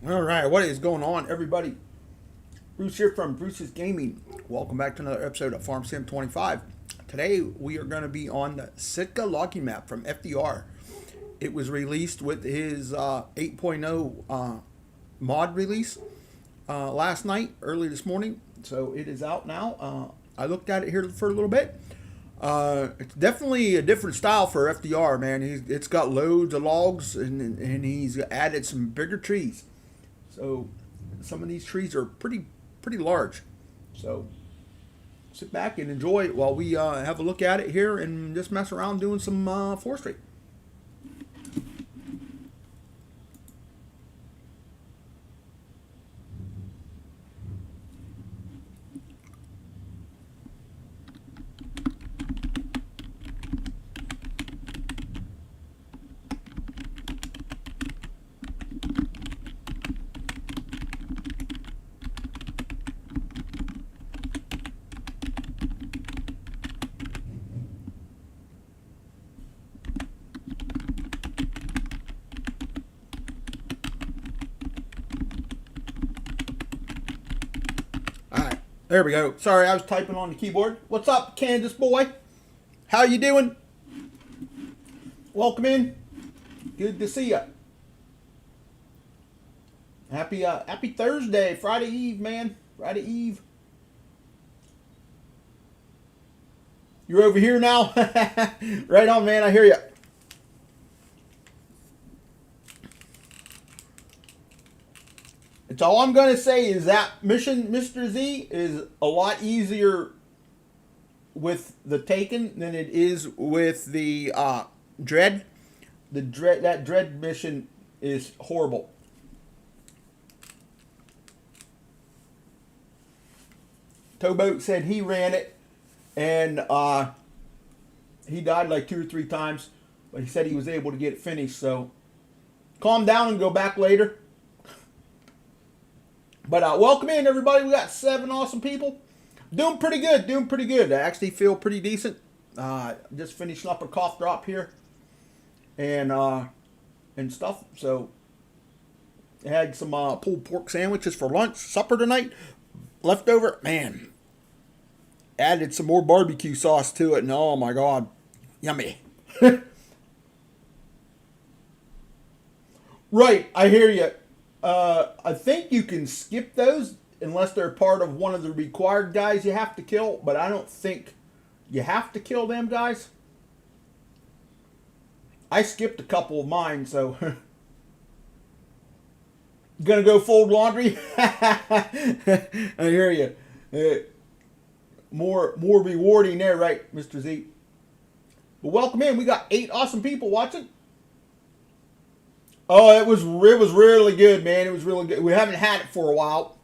All right, what is going on, everybody? Bruce here from Bruce's Gaming. Welcome back to another episode of Farm Sim 25. Today we are going to be on the Sitka logging map from FDR. It was released with his 8.0 mod release last night, early this morning. So it is out now. I looked at it here for a little bit. It's definitely a different style for FDR, man. It's got loads of logs and he's added some bigger trees. So some of these trees are pretty large. So sit back and enjoy it while we have a look at it here and just mess around doing some forestry. Alright, there we go. Sorry, I was typing on the keyboard. What's up, Kansas boy? How you doing? Welcome in. Good to see you. Happy Thursday, Friday Eve, man. Friday Eve. You're over here now? Right on, man. I hear you. It's all I'm going to say is that mission, Mr. Z, is a lot easier with the Taken than it is with the Dread. That Dread mission is horrible. Towboat said he ran it and he died like 2 or 3 times, but he said he was able to get it finished. So calm down and go back later. But welcome in, everybody. We got 7 awesome people. Doing pretty good. I actually feel pretty decent. Just finishing up a cough drop here and stuff. So I had some pulled pork sandwiches for lunch, supper tonight. Leftover, man. Added some more barbecue sauce to it, and oh my god, yummy. Right, I hear you. I think you can skip those unless they're part of one of the required guys you have to kill, but I don't think you have to kill them guys. I skipped a couple of mine, so gonna go fold laundry. I hear you. More rewarding there, right, Mr. Z? But welcome in. We got 8 awesome people watching. Oh, it was really good, man. It was really good. We haven't had it for a while.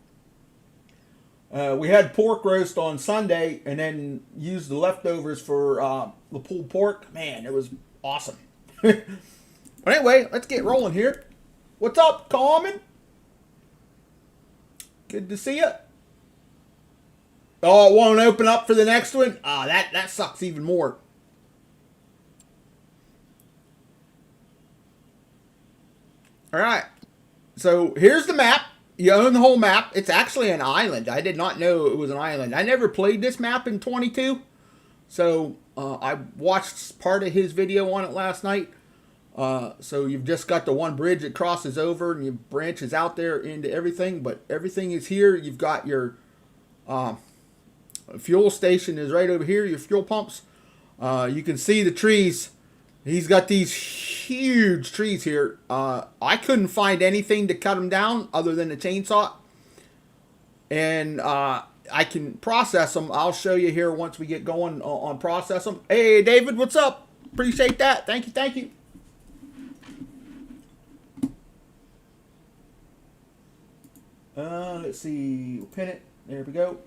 We had pork roast on Sunday and then used the leftovers for the pulled pork. Man, it was awesome. But anyway, let's get rolling here. What's up, Carmen? Good to see you. Oh, it won't open up for the next one? Ah, that sucks even more. Alright, so here's the map. You own the whole map. It's actually an island. I did not know it was an island. I never played this map in 22. So I watched part of his video on it last night. So you've just got the one bridge that crosses over and you branches out there into everything. But everything is here. You've got your fuel station is right over here. Your fuel pumps. You can see the trees. He's got these huge trees here. I couldn't find anything to cut them down other than a chainsaw. And I can process them. I'll show you here once we get going on process them. Hey, David, what's up? Appreciate that. Thank you. Let's see. We'll pin it. There we go.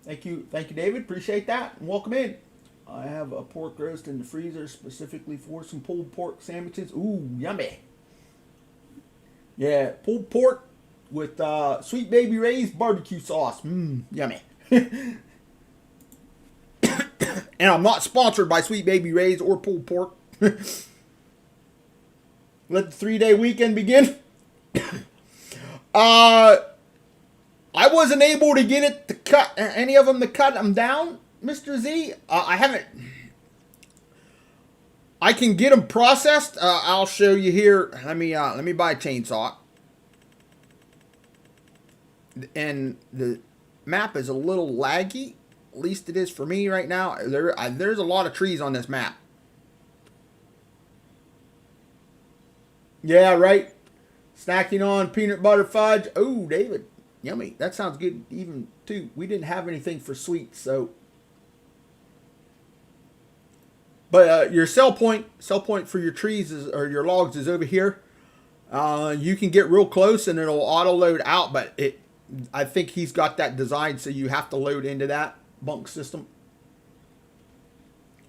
Thank you, David. Appreciate that. And welcome in. I have a pork roast in the freezer specifically for some pulled pork sandwiches. Ooh, yummy. Yeah, pulled pork with Sweet Baby Ray's barbecue sauce. Yummy. And I'm not sponsored by Sweet Baby Ray's or pulled pork. Let the 3-day weekend begin. I wasn't able to get it to cut any of them to cut them down, Mr. Z. I haven't. I can get them processed. I'll show you here. Let me buy a chainsaw. And the map is a little laggy. At least it is for me right now. There's a lot of trees on this map. Yeah, right. Snacking on peanut butter fudge. Oh, David. Yummy. That sounds good even too. We didn't have anything for sweets, so. But your sell point for your trees or your logs is over here. You can get real close and it'll auto load out, but I think he's got that designed so you have to load into that bunk system.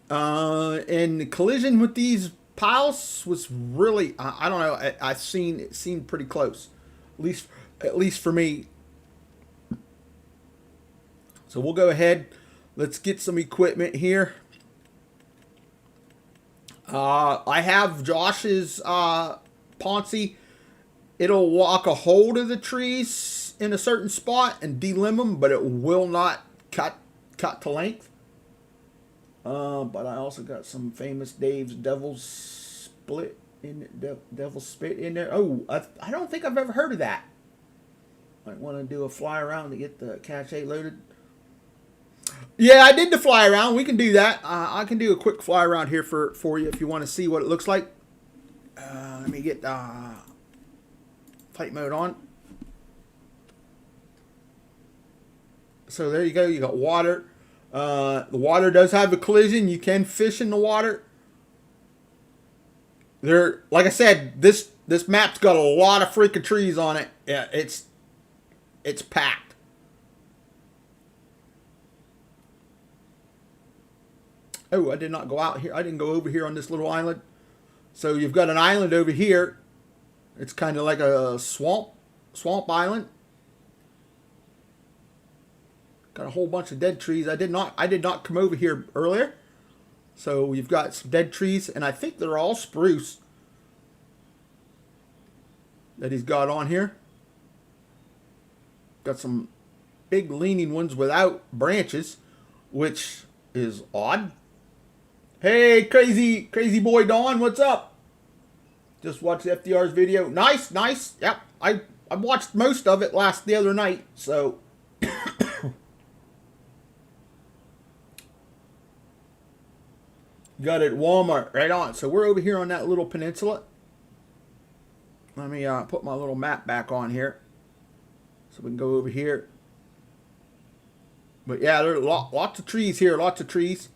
And the collision with these piles was really, I don't know, it seemed pretty close, at least for me. So we'll go ahead, let's get some equipment here. I have Josh's Ponzi. It'll lock a hold of the trees in a certain spot and delimb them, but it will not cut to length. But I also got some famous Dave's Devil's Split in Devil's Spit in there. Oh, I don't think I've ever heard of that. Might want to do a fly around to get the cache loaded. Yeah, I did the fly around. We can do that. I can do a quick fly around here for you if you want to see what it looks like. Let me get flight mode on. So there you go. You got water. The water does have a collision. You can fish in the water. Like I said, this map's got a lot of freaking trees on it. Yeah, it's packed. Oh, I did not go out here. I didn't go over here on this little island. So you've got an island over here. It's kind of like a swamp island. Got a whole bunch of dead trees. I did not come over here earlier. So you've got some dead trees, and I think they're all spruce that he's got on here. Got some big leaning ones without branches, which is odd. Hey, crazy boy Don, what's up? Just watched FDR's video. Nice. Yep, I watched most of it the other night. So got it at Walmart, right on. So we're over here on that little peninsula. Let me put my little map back on here, so we can go over here. But yeah, there are lots of trees here, lots of trees.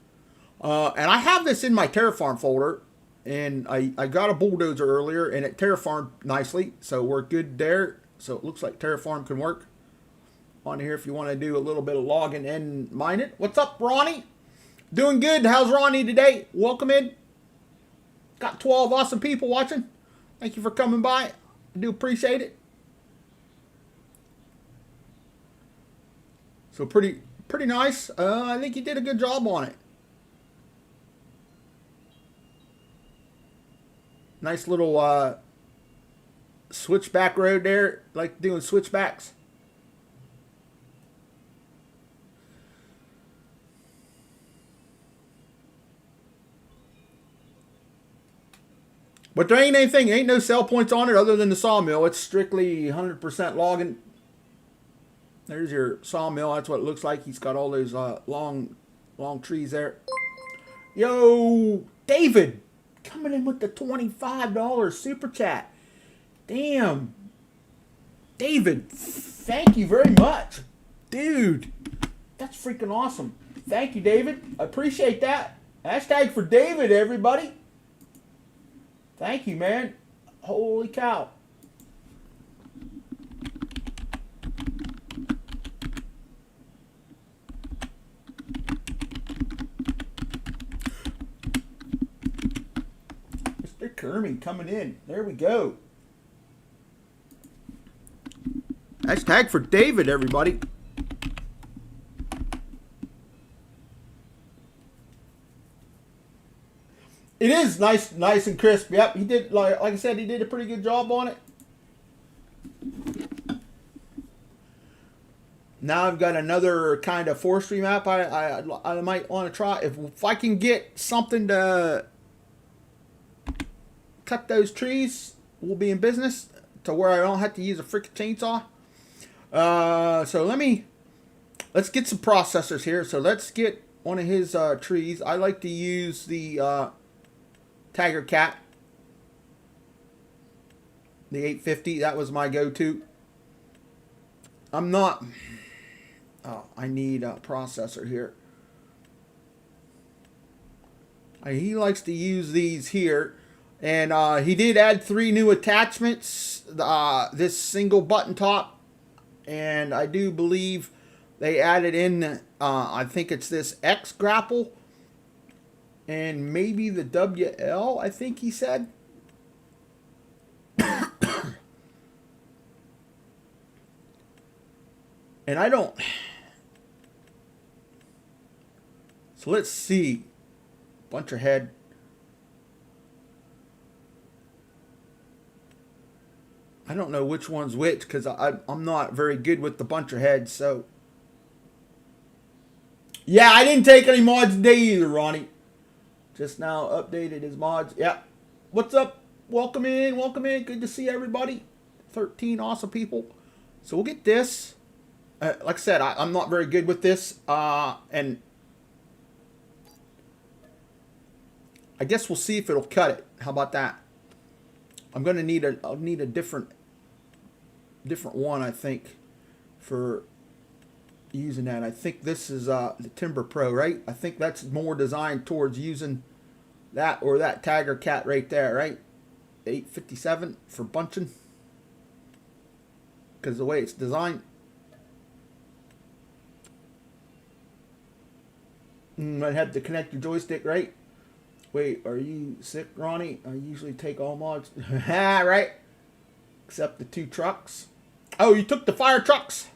And I have this in my Terraform folder, and I got a bulldozer earlier, and it terraformed nicely, so we're good there. So it looks like Terraform can work on here if you want to do a little bit of logging and mine it. What's up, Ronnie? Doing good. How's Ronnie today? Welcome in. Got 12 awesome people watching. Thank you for coming by. I do appreciate it. So pretty nice. I think you did a good job on it. Nice little switchback road there. Like doing switchbacks. But there ain't no sell points on it other than the sawmill. It's strictly 100% logging. There's your sawmill. That's what it looks like. He's got all those long trees there. Yo, David, coming in with the $25 super chat. Damn. David, thank you very much. Dude, that's freaking awesome. Thank you, David. I appreciate that. Hashtag for David, everybody. Thank you, man. Holy cow. Mr. Kermie coming in. There we go. Hashtag for David, everybody. It is nice and crisp. Yep, he did, like I said, he did a pretty good job on it. Now I've got another kind of forestry map I might want to try. If I can get something to cut those trees, we'll be in business to where I don't have to use a freaking chainsaw. So let's get some processors here. So let's get one of his trees. I like to use the Tiger Cat, the 850. That was my go-to. I'm not. Oh, I need a processor here. He likes to use these here. And he did add 3 new attachments. This single button top. And I do believe they added in, I think it's this X grapple. And maybe the WL, I think he said. And I don't. So let's see. Buncher head. I don't know which one's which because I'm not very good with the buncher heads. So yeah, I didn't take any mods today either, Ronnie. Just now updated his mods. Yeah. What's up? Welcome in. Welcome in. Good to see everybody. 13 awesome people. So we'll get this. Like I said, I'm not very good with this. And I guess we'll see if it'll cut it. How about that? I'm gonna need I'll need a different one, I think, for using that. I think this is the Timber Pro, right? I think that's more designed towards using that or that Tiger Cat right there, right? 857 for bunching, because the way it's designed. I'd have to connect your joystick, right? Wait, are you sick, Ronnie? I usually take all mods. Right? Except the 2 trucks. Oh, you took the fire trucks.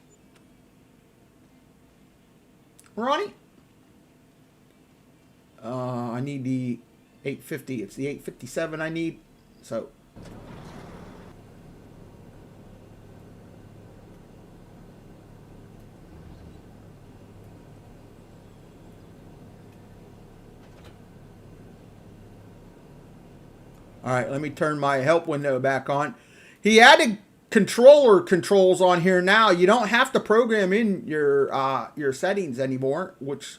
Ronnie? I need the 850. It's the 857 I need. So. All right, let me turn my help window back on. He added controller controls on here now. You don't have to program in your settings anymore, which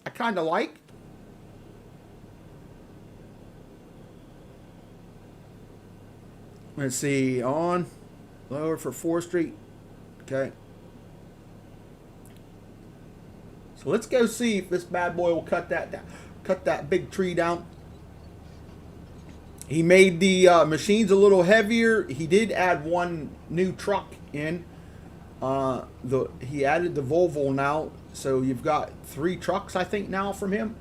I kind of like. Let's see, on, lower for forestry. Okay. So let's go see if this bad boy will cut that down, cut that big tree down. He made the machines a little heavier. He did add 1 new truck in. He added the Volvo now, so you've got 3 trucks, I think, now from him.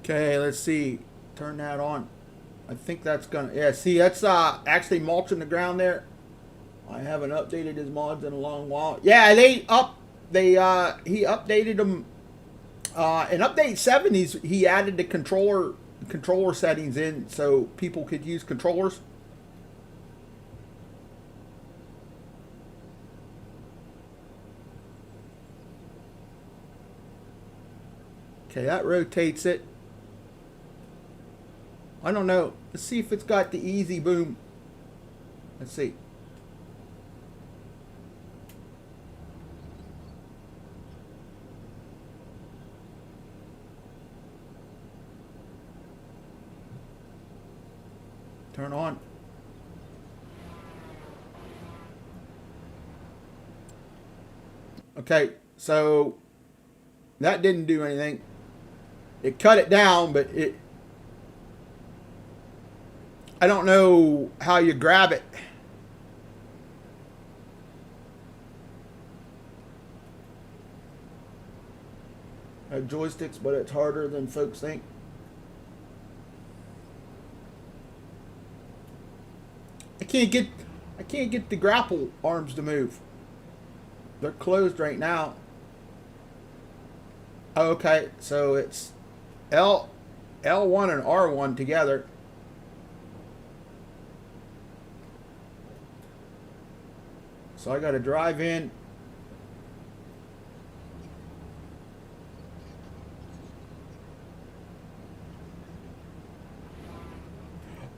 Okay, let's see. Turn that on. I think that's gonna. Yeah, see, that's actually mulching the ground there. I haven't updated his mods in a long while. Yeah, he updated them. In update 7, he added the controller settings in so people could use controllers. Okay, that rotates it. I don't know. Let's see if it's got the easy boom. Let's see. Turn on. Okay, so that didn't do anything. It cut it down, but I don't know how you grab it. I have joysticks, but it's harder than folks think. I can't get the grapple arms to move. They're closed right now. Okay, so it's L1 and R1 together. So I got to drive in.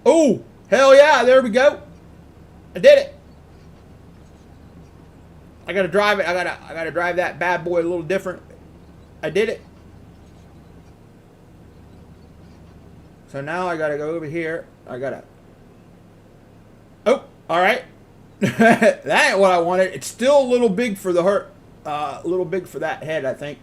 Oh, hell yeah, there we go. I did it. I got to drive it. I got to drive that bad boy a little different. I did it. So now I got to go over here. I got to... Oh, all right. That ain't what I wanted. It's still a little big for the hurt. A little big for that head, I think.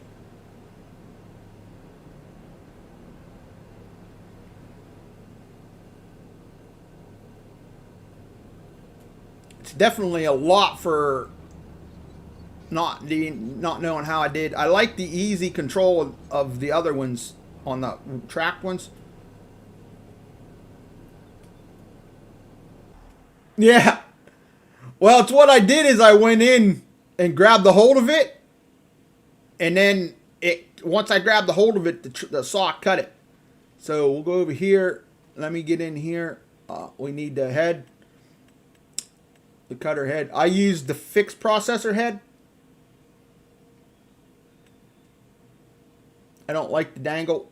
It's definitely a lot for not knowing how I did. I like the easy control of the other ones on the track ones. Yeah. Well, it's what I did is I went in and grabbed the hold of it, and then once I grabbed the hold of it, the saw cut it. So we'll go over here. Let me get in here. We need the head, the cutter head. I used the fixed processor head. I don't like the dangle.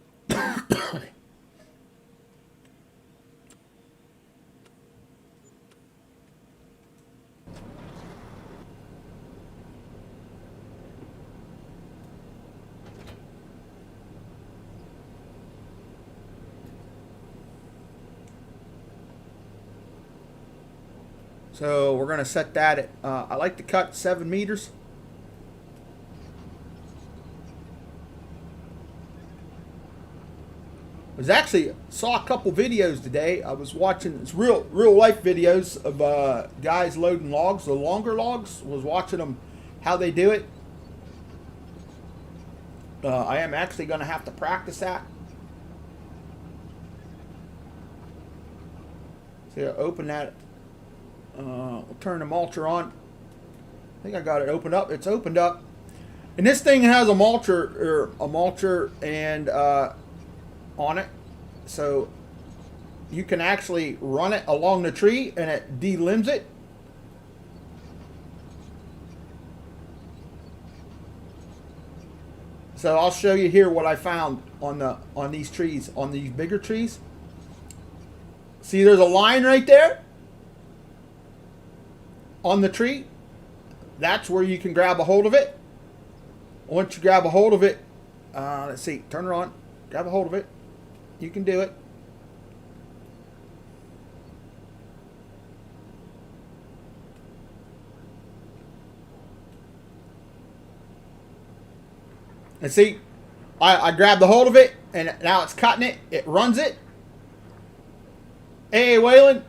So we're going to set that at, I like to cut 7 meters. I was actually saw a couple videos today. I was watching, it's real life videos of guys loading logs, the longer logs. Was watching them, how they do it. I am actually going to have to practice that. So open that. We'll turn the mulcher on. I think I got it opened up. It's opened up. And this thing has a mulcher and on it. So you can actually run it along the tree and it delimbs it. So I'll show you here what I found on these trees, on these bigger trees. See, there's a line right there on the tree. That's where you can grab a hold of it. Once you grab a hold of it, let's see, turn her on, grab a hold of it. You can do it. And see, I grabbed the hold of it, and now it's cutting it. It runs it. Hey, Waylon.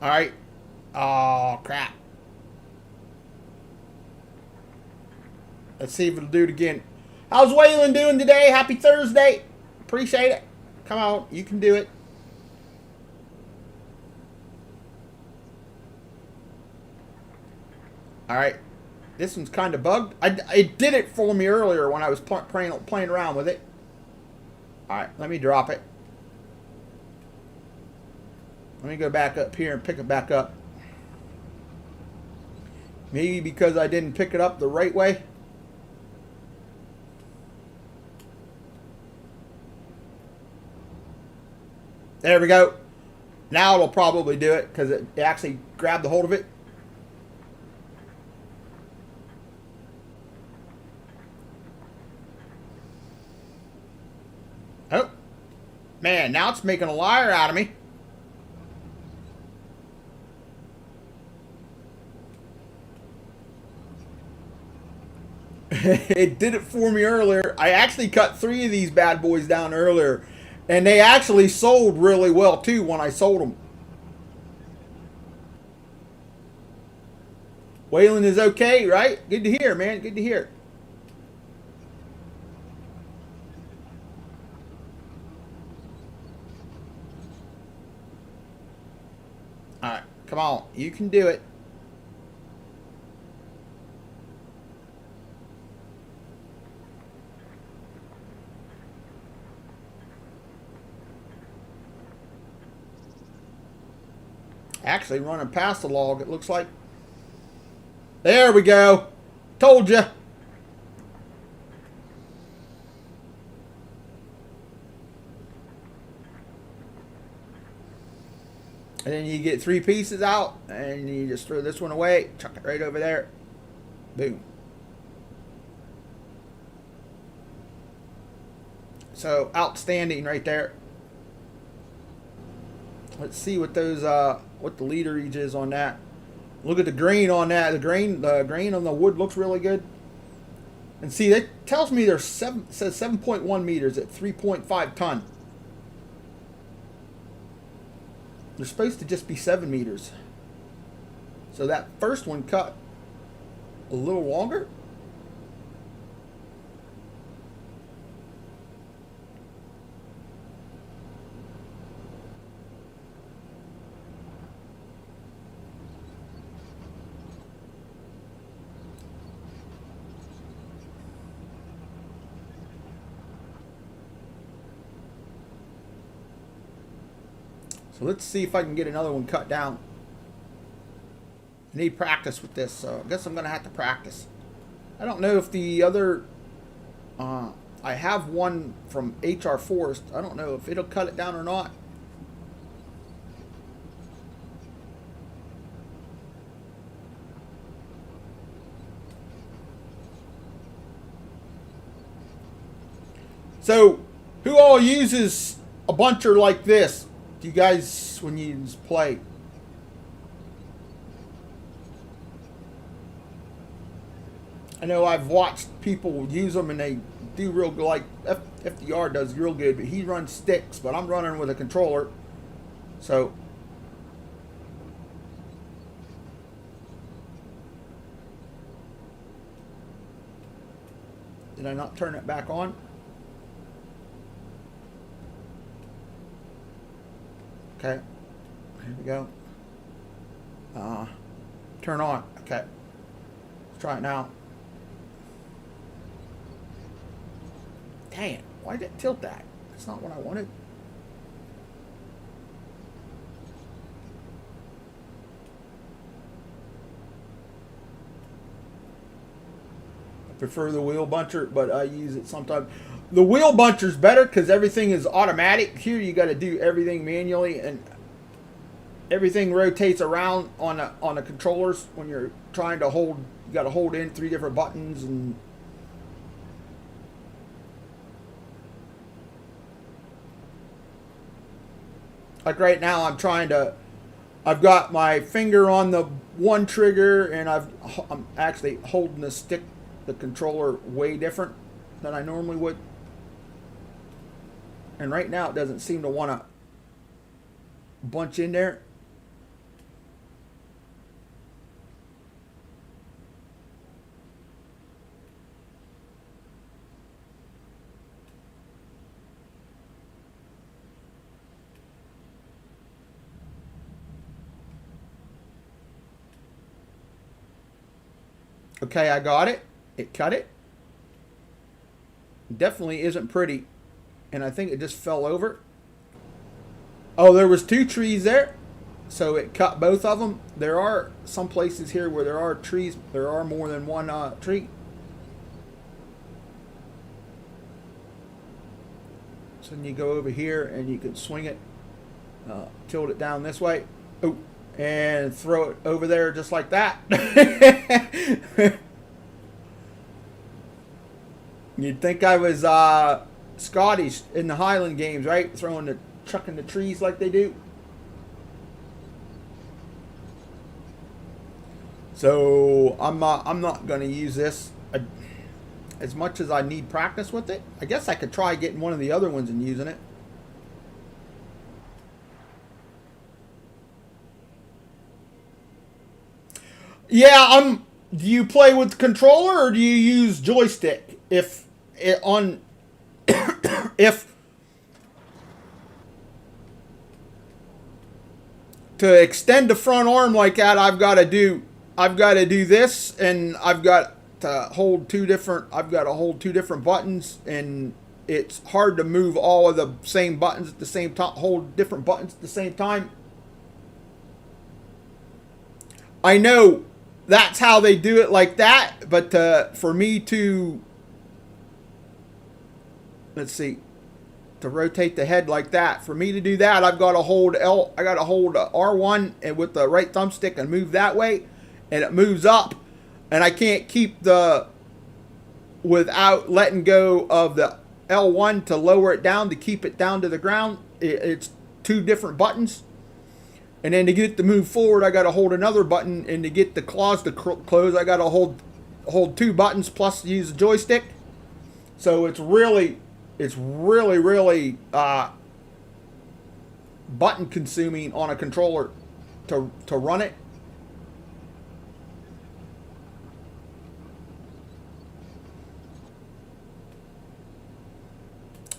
All right. Oh, crap. Let's see if it'll do it again. How's Waylon doing today? Happy Thursday. Appreciate it. Come on. You can do it. All right. This one's kind of bugged. It did it for me earlier when I was playing around with it. All right. Let me drop it. Let me go back up here and pick it back up. Maybe because I didn't pick it up the right way. There we go. Now it'll probably do it because it actually grabbed the hold of it. Oh, man, now it's making a liar out of me. It did it for me earlier. I actually cut 3 of these bad boys down earlier, and they actually sold really well too when I sold them. Waylon is okay, right? Good to hear, man. Good to hear. All right, come on. You can do it. Actually, running past the log, it looks like. There we go. Told you. And then you get 3 pieces out, and you just throw this one away, chuck it right over there. Boom. So outstanding right there. Let's see what those what the literage is on that. Look at the grain on that. The grain on the wood looks really good. And see, that tells me there's says 7.1 meters at 3.5 ton. They're supposed to just be 7 meters. So that first one cut a little longer. So let's see if I can get another one cut down. I need practice with this, so I guess I'm going to have to practice. I don't know if the other... I have one from HR Forest. I don't know if it'll cut it down or not. So, who all uses a buncher like this? Do you guys, when you play? I know I've watched people use them and they do real good, like FDR does real good, but he runs sticks, but I'm running with a controller. So, did I not turn it back on? Okay, here we go. Turn on. Okay, let's try it now. Dang it, why did it tilt that? That's not what I wanted. I prefer the wheel buncher, but I use it sometimes. The wheel buncher's better because everything is automatic. Here you got to do everything manually, and everything rotates around on the controllers when you're trying to hold. You got to hold in 3 different buttons, and like right now I'm trying to. I've got my finger on the one trigger, and I'm actually holding the stick, the controller, way different than I normally would. And right now it doesn't seem to want to bunch in there. Okay, I got it. It cut it. Definitely isn't pretty. And I think it just fell over. Oh, there was 2 trees there. So it cut both of them. There are some places here where there are trees. There are more than one tree. So then you go over here and you can swing it. Tilt it down this way. Oh, and throw it over there just like that. You'd think I was Scottish in the Highland games, right? Chucking the trees like they do. So I'm not going to use this. as much as I need practice with it. I guess I could try getting one of the other ones and using it. Yeah, do you play with the controller or do you use joystick? If it on if to extend the front arm like that, I've got to do this, and I've got to hold two different buttons, and it's hard to move all of the same buttons at the same time, hold different buttons at the same time. I know that's how they do it like that, but for me to, let's see, to rotate the head like that, for me to do that, I got to hold R1 and with the right thumbstick and move that way, and it moves up, and I can't keep without letting go of the L1 to lower it down to keep it down to the ground. It's two different buttons. And then to get it to move forward, I got to hold another button, and to get the claws to close, I got to hold two buttons plus use the joystick. So it's really button consuming on a controller to run it.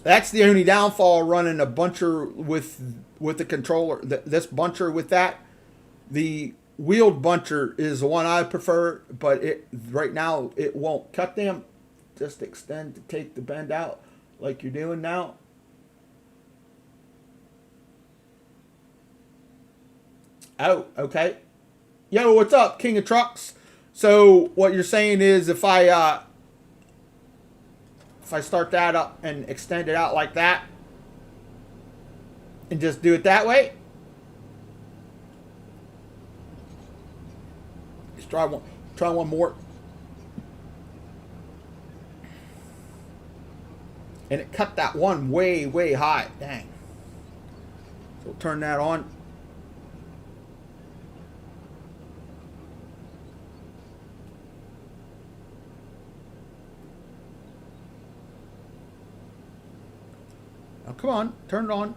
That's the only downfall running a buncher with the controller. This buncher with that, the wheeled buncher is the one I prefer, but right now it won't cut them. Just extend to take the bend out like you're doing now. Oh, okay. Yo, what's up, King of Trucks? So what you're saying is if I start that up and extend it out like that and just do it that way. Let's try one more. And it cut that one way, way high. Dang. So we'll turn that on. Now, come on, turn it on.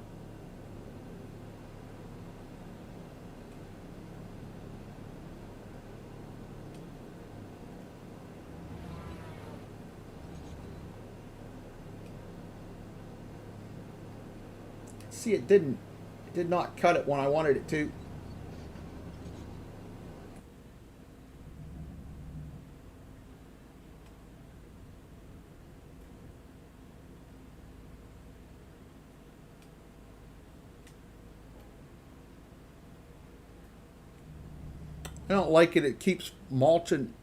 See, it did not cut it when I wanted it to. I don't like it. It keeps mulching.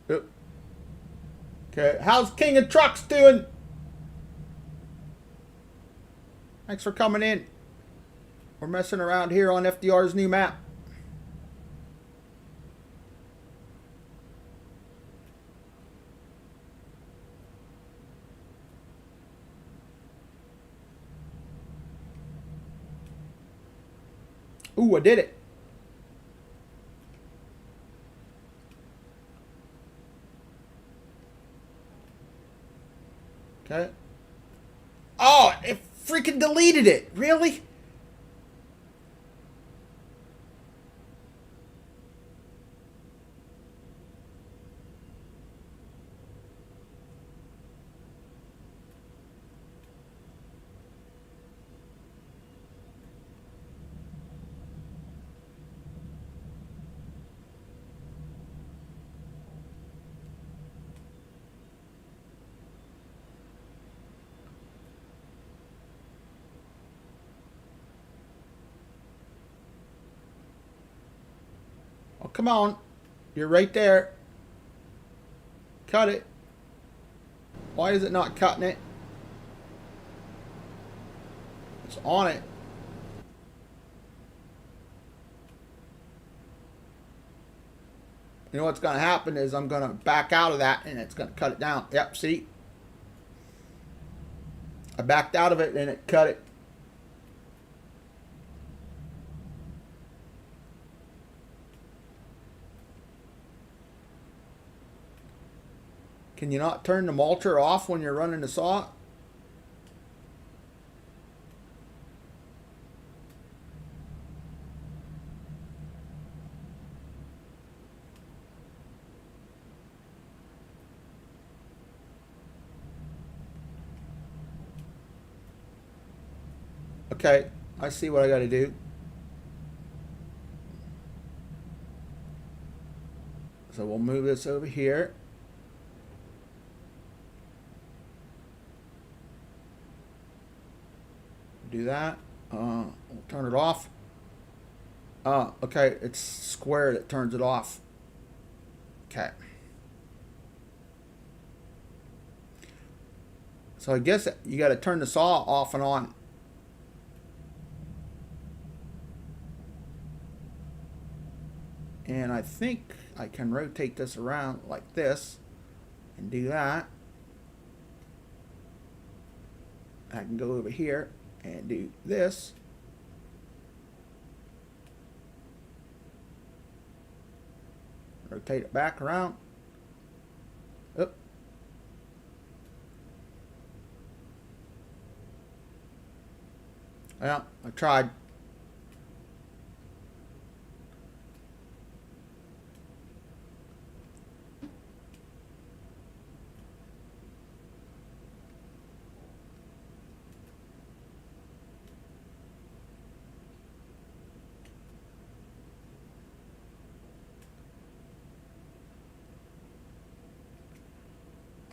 Yep. Okay, how's King of Trucks doing? Thanks for coming in. We're messing around here on FDR's new map. Ooh, I did it. Okay. Oh, it freaking deleted it. Really? Oh, come on. You're right there. Cut it. Why is it not cutting it? It's on it. You know what's going to happen is I'm going to back out of that and it's going to cut it down. Yep, see? I backed out of it and it cut it. Can you not turn the mulcher off when you're running the saw? Okay, I see what I got to do. So we'll move this over here. Do that. We'll turn it off. Okay, it's square that turns it off. Okay. So I guess you got to turn the saw off and on. And I think I can rotate this around like this and do that. I can go over here and do this. Rotate it back around. Oop. Well, I tried.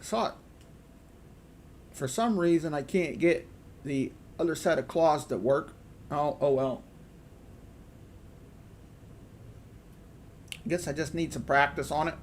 Saw it. For some reason I can't get the other set of claws to work. Oh well. I guess I just need some practice on it.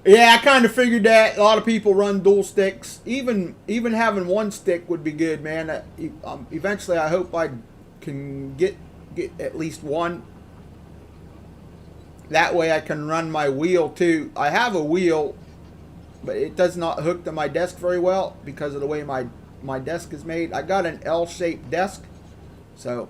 Yeah, I kind of figured that. A lot of people run dual sticks. Even having one stick would be good, man. Eventually, I hope I can get at least one. That way, I can run my wheel too. I have a wheel, but it does not hook to my desk very well because of the way my desk is made. I got an L-shaped desk, so.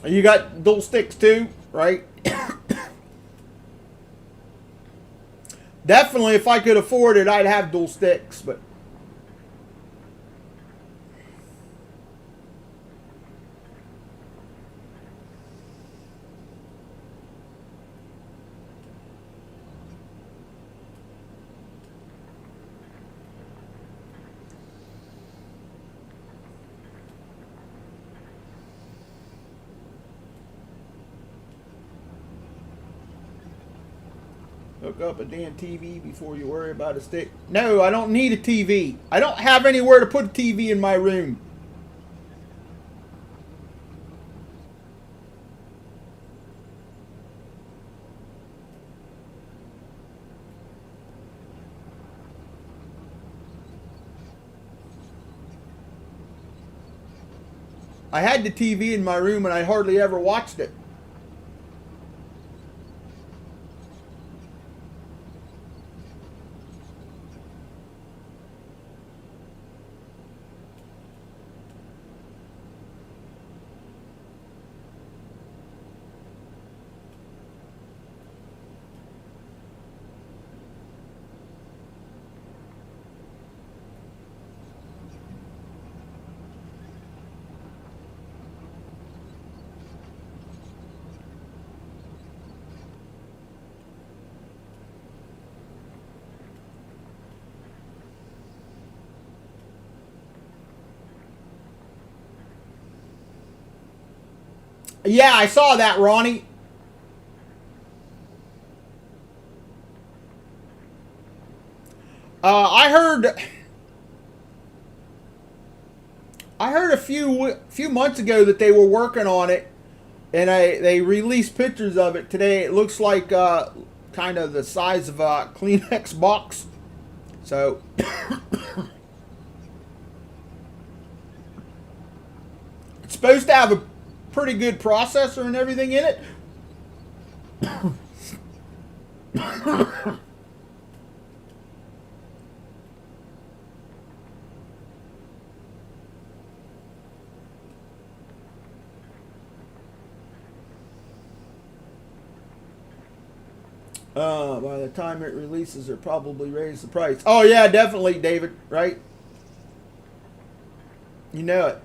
You got dual sticks too, right? Definitely, if I could afford it, I'd have dual sticks, but hook up a damn TV before you worry about a stick. No, I don't need a TV. I don't have anywhere to put a TV in my room. I had the TV in my room and I hardly ever watched it. Yeah, I saw that, Ronnie. I heard. I heard a few months ago that they were working on it, and they released pictures of it today. It looks like kind of the size of a Kleenex box. So it's supposed to have a pretty good processor and everything in it. By the time it releases, they'll probably raise the price. Oh yeah, definitely, David. Right? You know it.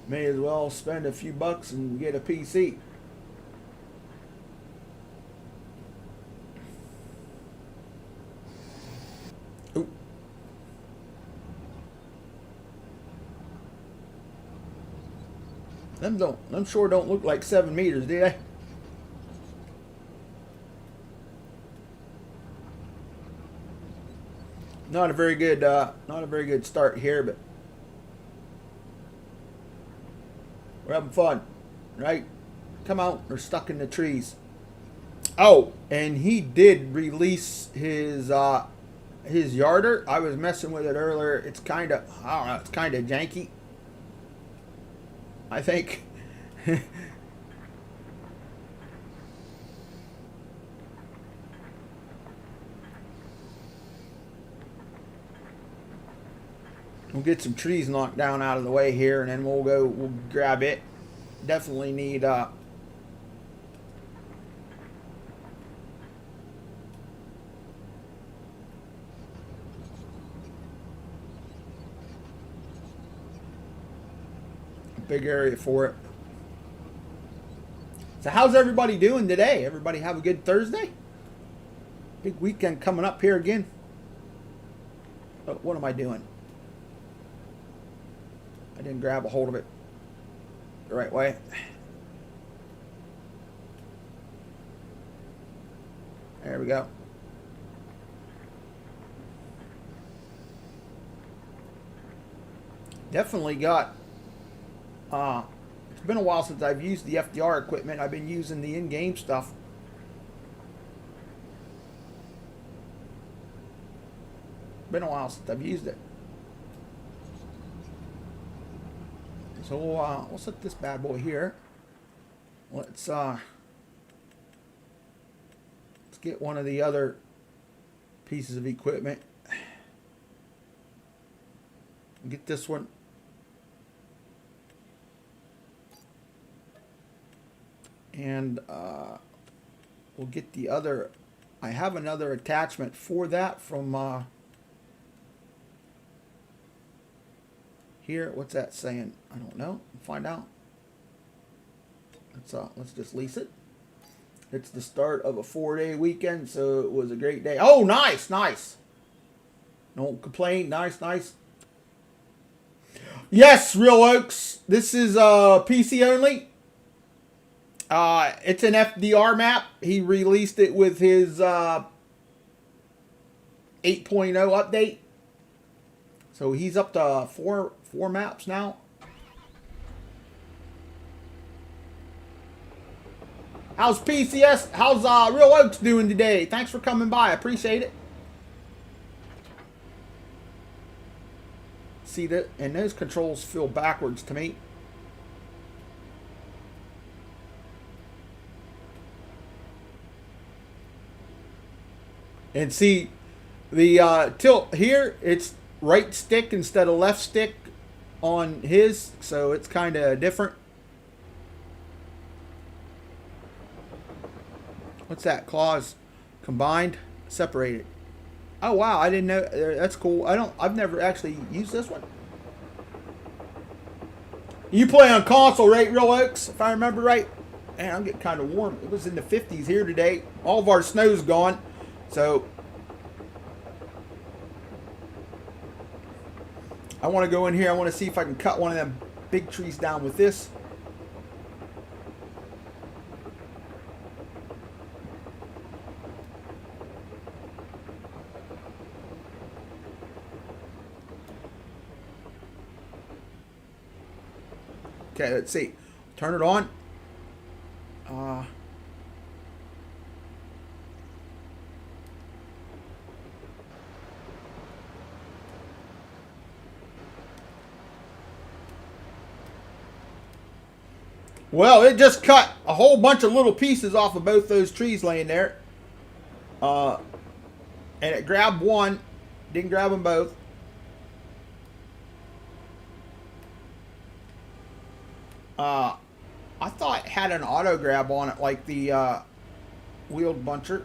May as well spend a few bucks and get a PC. Ooh. Them sure don't look like 7 meters, do they? Not a very good, not a very good start here, but we're having fun, right? Come out, we're stuck in the trees. Oh, and he did release his yarder. I was messing with it earlier. It's kind of, I don't know, it's kind of janky. I think. We'll get some trees knocked down out of the way here, and then we'll grab it. Definitely need a big area for it. So how's everybody doing today? Everybody have a good Thursday? Big weekend coming up here again. Oh, what am I doing? I didn't grab a hold of it the right way. There we go. Definitely got it's been a while since I've used the FDR equipment. I've been using the in-game stuff. Been a while since I've used it. So we'll set this bad boy here. Let's get one of the other pieces of equipment. Get this one. And we'll get the other. I have another attachment for that from here. What's that saying? I don't know. We'll find out. Let's just lease it. It's the start of a 4-day weekend, so it was a great day. Oh, nice, nice. Don't complain. Nice, nice. Yes, Real Oaks. This is PC only. It's an FDR map. He released it with his 8.0 update. So he's up to four maps now. How's PCS? How's Real Oaks doing today? Thanks for coming by. I appreciate it. See that? And those controls feel backwards to me. And see, the tilt here, it's right stick instead of left stick on his, so it's kind of different. What's that? Claws combined, separated. Oh wow, I didn't know. That's cool. I've never actually used this one. You play on console, right, Real Oaks? If I remember right. Man, I'm getting kind of warm. It was in the 50s here today. All of our snow's gone, so I want to go in here. I want to see if I can cut one of them big trees down with this. Okay, let's see. Turn it on. Well, it just cut a whole bunch of little pieces off of both those trees laying there. And it grabbed one. Didn't grab them both. I thought it had an auto grab on it like the wheeled buncher.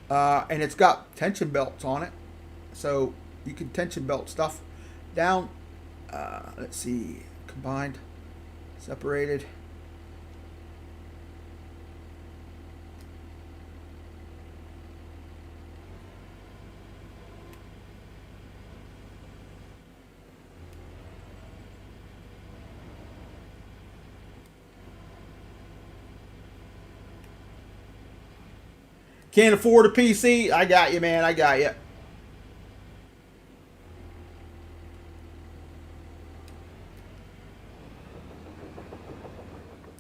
And it's got tension belts on it. So you can tension belt stuff down. Let's see. Combined. Separated. Can't afford a PC? I got you, man. I got you.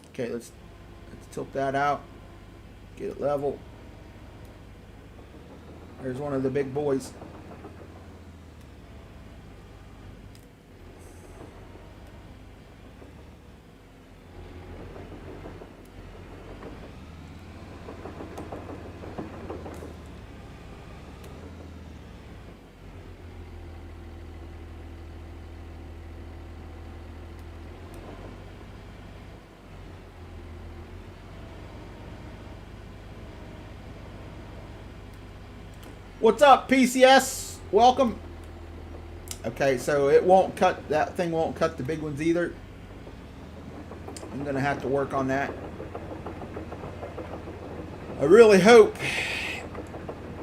Okay, let's tilt that out. Get it level. There's one of the big boys. What's up, PCS? Welcome. Okay, so it won't cut, that thing won't cut the big ones either. I'm gonna have to work on that. I really hope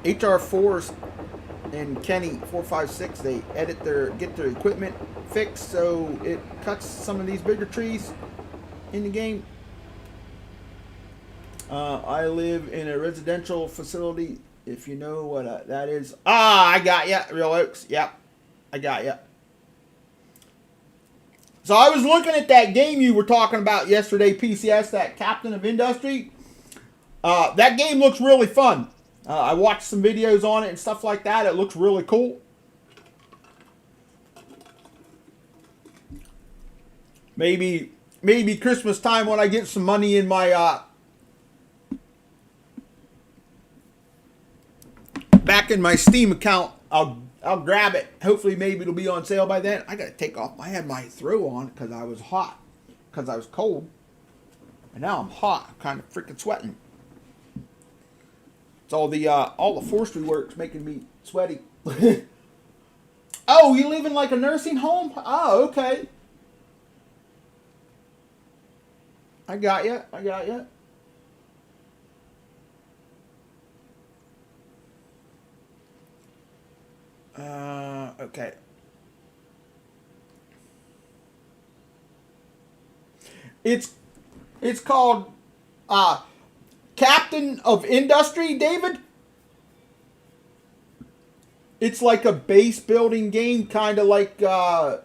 HR4s and Kenny 456 they get their equipment fixed so it cuts some of these bigger trees in the game. I live in a residential facility. If you know what that is. I got ya. Real Oaks. Yep. I got ya. So I was looking at that game you were talking about yesterday, PCS, that Captain of Industry. That game looks really fun. I watched some videos on it and stuff like that. It looks really cool. Maybe Christmas time when I get some money in my back in my Steam account, I'll grab it. Hopefully, maybe it'll be on sale by then. I gotta take off. I had my throw on because I was hot, because I was cold, and now I'm hot. I'm kind of freaking sweating. It's all the forestry work's making me sweaty. Oh, you live in like a nursing home? Oh, okay. I got you. I got you. Okay. It's called Captain of Industry, David. It's like a base building game, kind of like the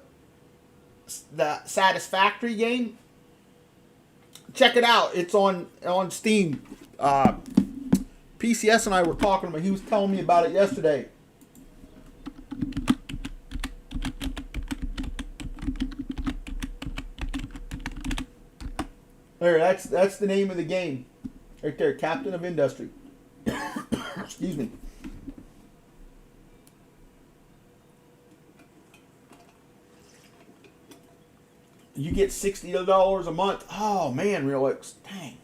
Satisfactory game. Check it out. It's on Steam. PCS and I were talking about. He was telling me about it yesterday. There, that's the name of the game, right there, Captain of Industry. Excuse me. You get $60 a month. Oh man, Real Oaks, dang.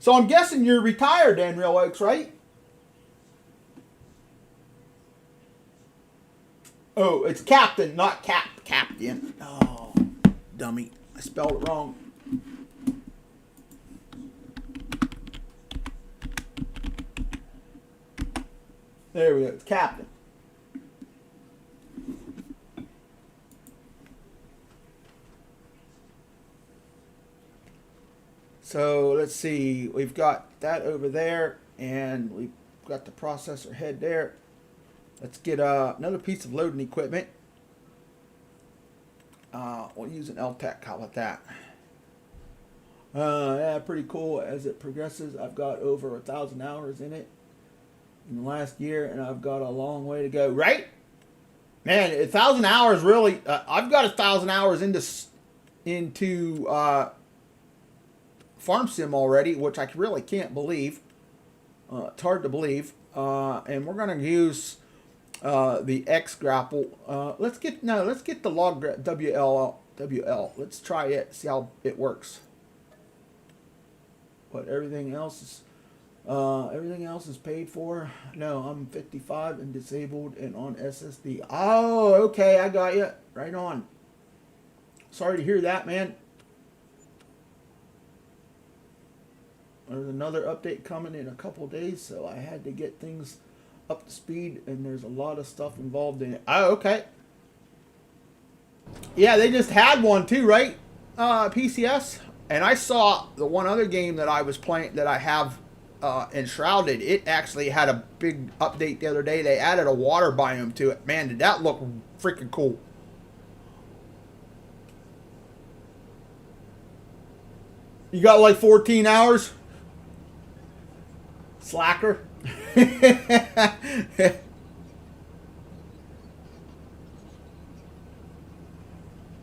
So I'm guessing you're retired then, Real Oaks, right? Oh, it's Captain, not Captain. Oh, dummy. I spelled it wrong. There we go. It's Captain. So let's see. We've got that over there, and we've got the processor head there. Let's get another piece of loading equipment. We'll use an LTEC. How about that? Yeah, pretty cool. As it progresses, I've got over 1,000 hours in it in the last year, and I've got a long way to go. Right, man, 1,000 hours really. I've got 1,000 hours into Farm Sim already, which I really can't believe. It's hard to believe. And we're gonna use the X grapple. Let's get the log WL. Let's try it. See how it works. But everything else is paid for. No, I'm 55 and disabled and on SSD. Oh, okay, I got you. Right on. Sorry to hear that, man. There's another update coming in a couple days, so I had to get things up to speed, and there's a lot of stuff involved in it. Oh, okay. Yeah, they just had one too, right? PCS. And I saw the one other game that I was playing that I have Enshrouded. It actually had a big update the other day. They added a water biome to it. Man, did that look freaking cool. You got like 14 hours? Slacker.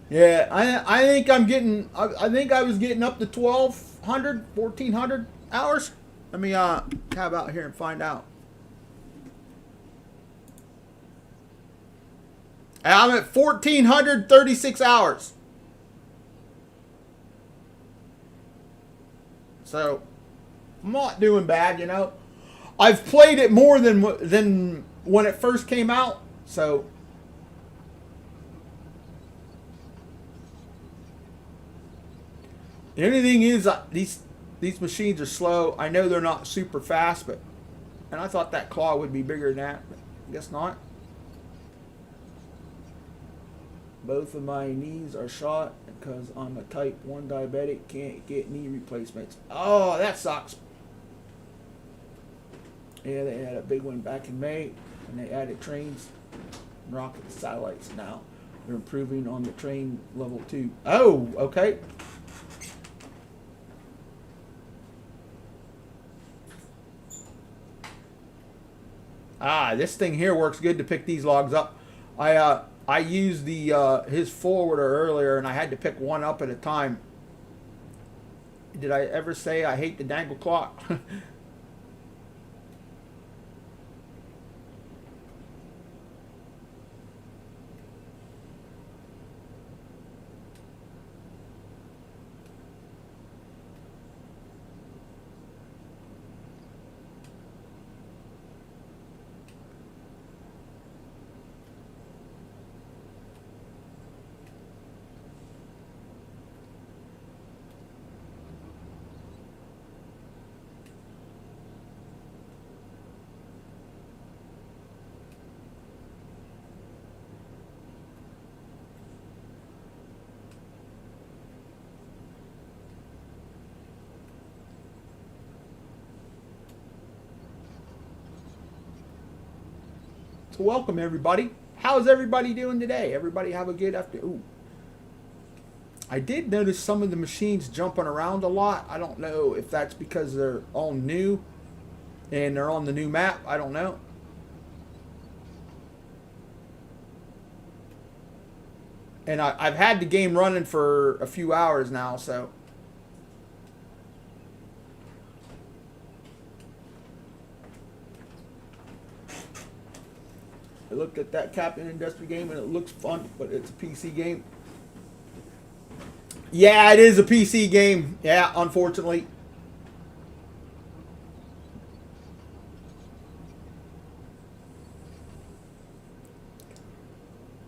Yeah, I think I'm getting. I think I was getting up to 1,200, 1,400 hours. Let me tab out here and find out. I'm at 1,436 hours. So I'm not doing bad, you know. I've played it more than when it first came out, so. The only thing is these machines are slow. I know they're not super fast, and I thought that claw would be bigger than that, but I guess not. Both of my knees are shot because I'm a type 1 diabetic, can't get knee replacements. Oh, that sucks. Yeah, they had a big one back in May, and they added trains, rocket satellites now. They're improving on the train level 2. Oh, okay. This thing here works good to pick these logs up. I used the his forwarder earlier, and I had to pick one up at a time. Did I ever say I hate the dangle clock? So welcome everybody. How's everybody doing today? Everybody have a good afternoon. Ooh. I did notice some of the machines jumping around a lot. I don't know if that's because they're all new and they're on the new map. I don't know. And I've had the game running for a few hours now, so. I looked at that Captain Industry game and it looks fun, but it's a PC game. Yeah, it is a PC game. Yeah, unfortunately.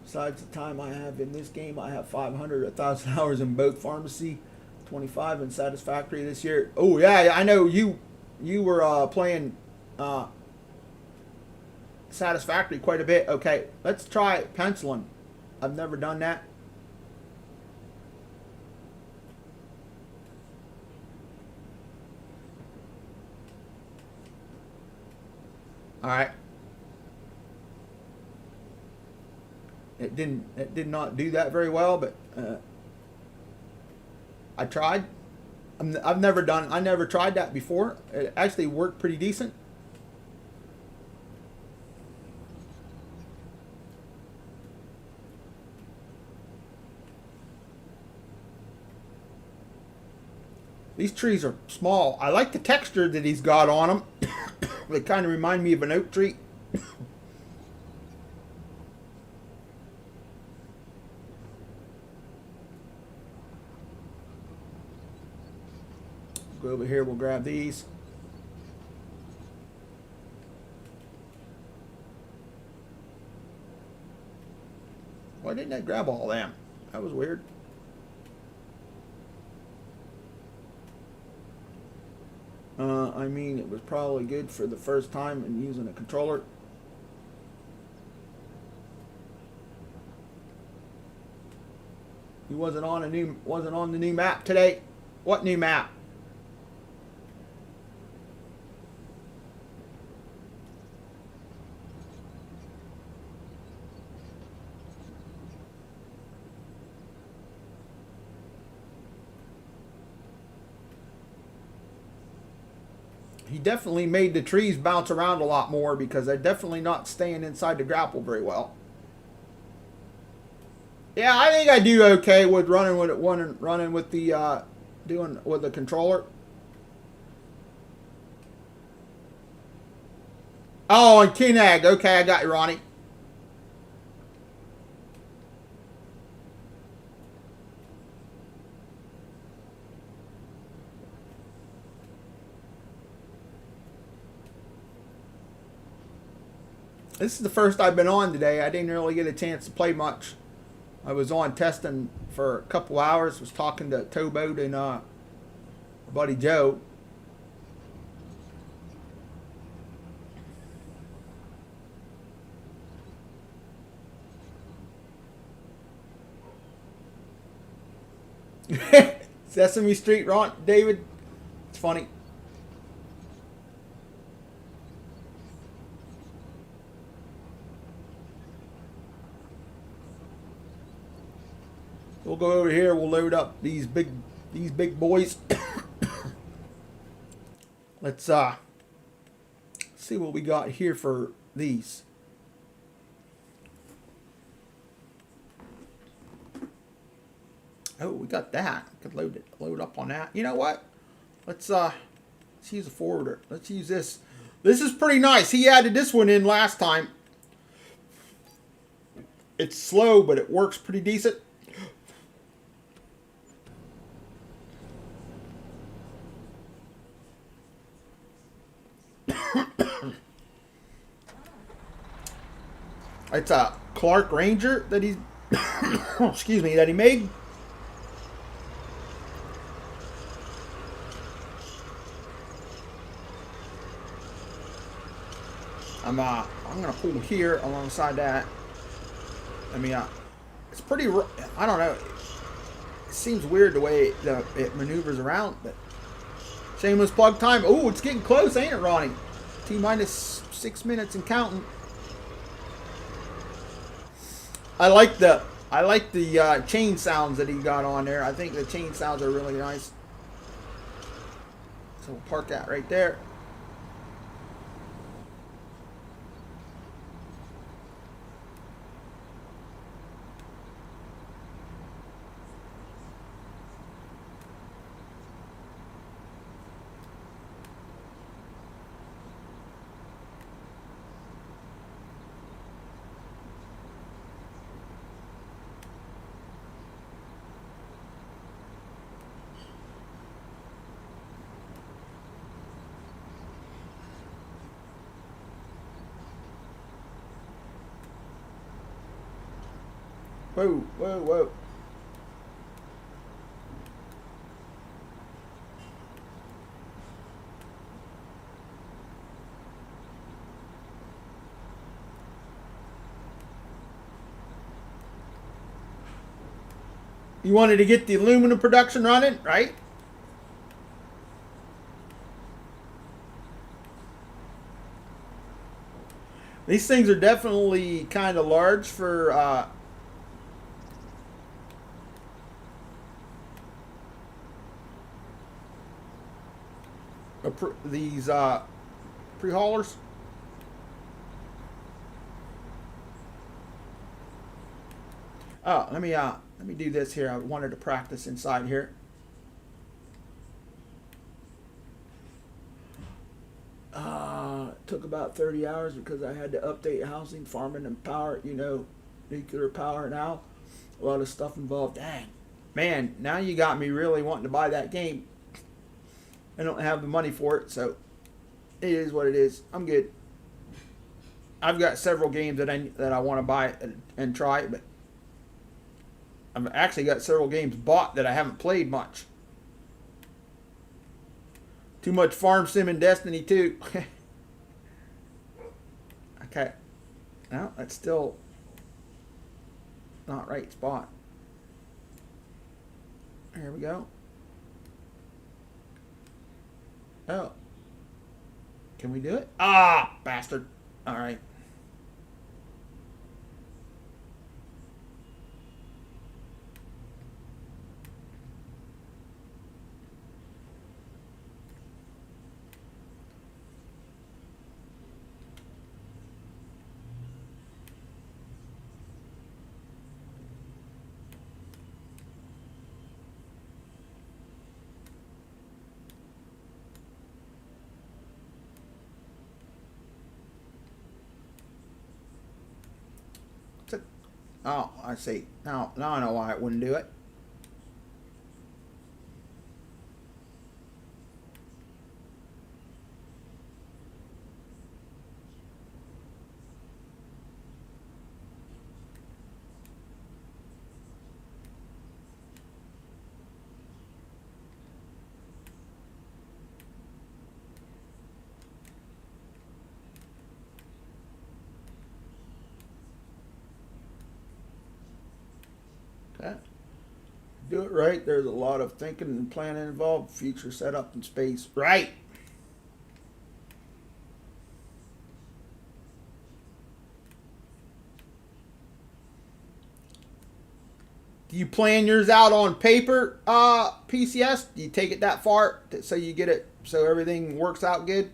Besides the time I have in this game, I have 500, 1,000 hours in both Pharmacy, 25 in Satisfactory this year. Oh yeah, I know you were playing Satisfactory quite a bit. Okay, let's try penciling. I've never done that. All right. It did not do that very well, but I tried. I never tried that before. It actually worked pretty decent. These trees are small. I like the texture that he's got on them. They kind of remind me of an oak tree. Go over here, we'll grab these. Why didn't I grab all of them? That was weird. I mean, it was probably good for the first time in using a controller. He wasn't on the new map today. What new map? He definitely made the trees bounce around a lot more because they're definitely not staying inside the grapple very well. Yeah, I think I do okay with running with the doing with the controller. Oh, and Kinag. Okay, I got you, Ronnie. This is the first I've been on today. I didn't really get a chance to play much. I was on testing for a couple hours. Was talking to Towboat and buddy Joe. Sesame Street, Ron, David. It's funny. We'll go over here. We'll load up these big boys. Let's see what we got here for these. Oh, we got that. Could load up on that. You know what? Let's use a forwarder. Let's use this. This is pretty nice. He added this one in last time. It's slow, but it works pretty decent. It's a Clark Ranger that he's excuse me, that he made. I'm gonna pull here alongside that. I mean, it's pretty. I don't know. It seems weird the way it maneuvers around, but shameless plug time. Oh, it's getting close, ain't it, Ronnie? T-minus 6 minutes and counting. I like the chain sounds that he got on there. I think the chain sounds are really nice. So we'll park that right there. Whoa, whoa, whoa. You wanted to get the aluminum production running, right? These things are definitely kind of large for these pre-haulers. Oh, let me do this here. I wanted to practice inside here. It took about 30 hours because I had to update housing, farming, and power. Nuclear power now. A lot of stuff involved. Dang, man! Now you got me really wanting to buy that game. I don't have the money for it, so it is what it is. I'm good. I've got several games that I want to buy and try, but I've actually got several games bought that I haven't played much. Too much farm sim and Destiny 2. Okay. No, that's still not right spot. There we go. Oh. Can we do it? Ah, bastard. All right. Oh, I see. Now I know why it wouldn't do it. Okay. Do it right. There's a lot of thinking and planning involved. Future setup in space. Right. Do you plan yours out on paper, PCS? Do you take it that far so you get it so everything works out good?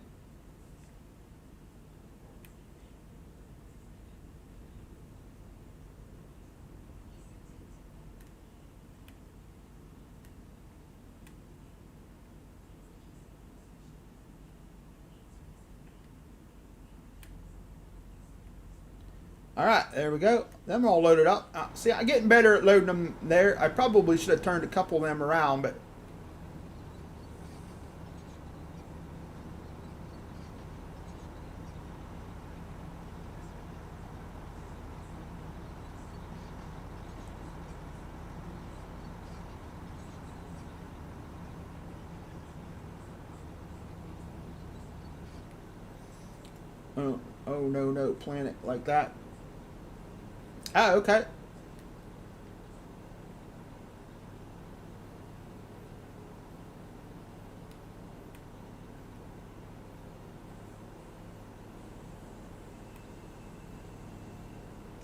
All right, there we go. Them are all loaded up. See, I'm getting better at loading them there. I probably should have turned a couple of them around, but oh no, planet like that. Oh, okay.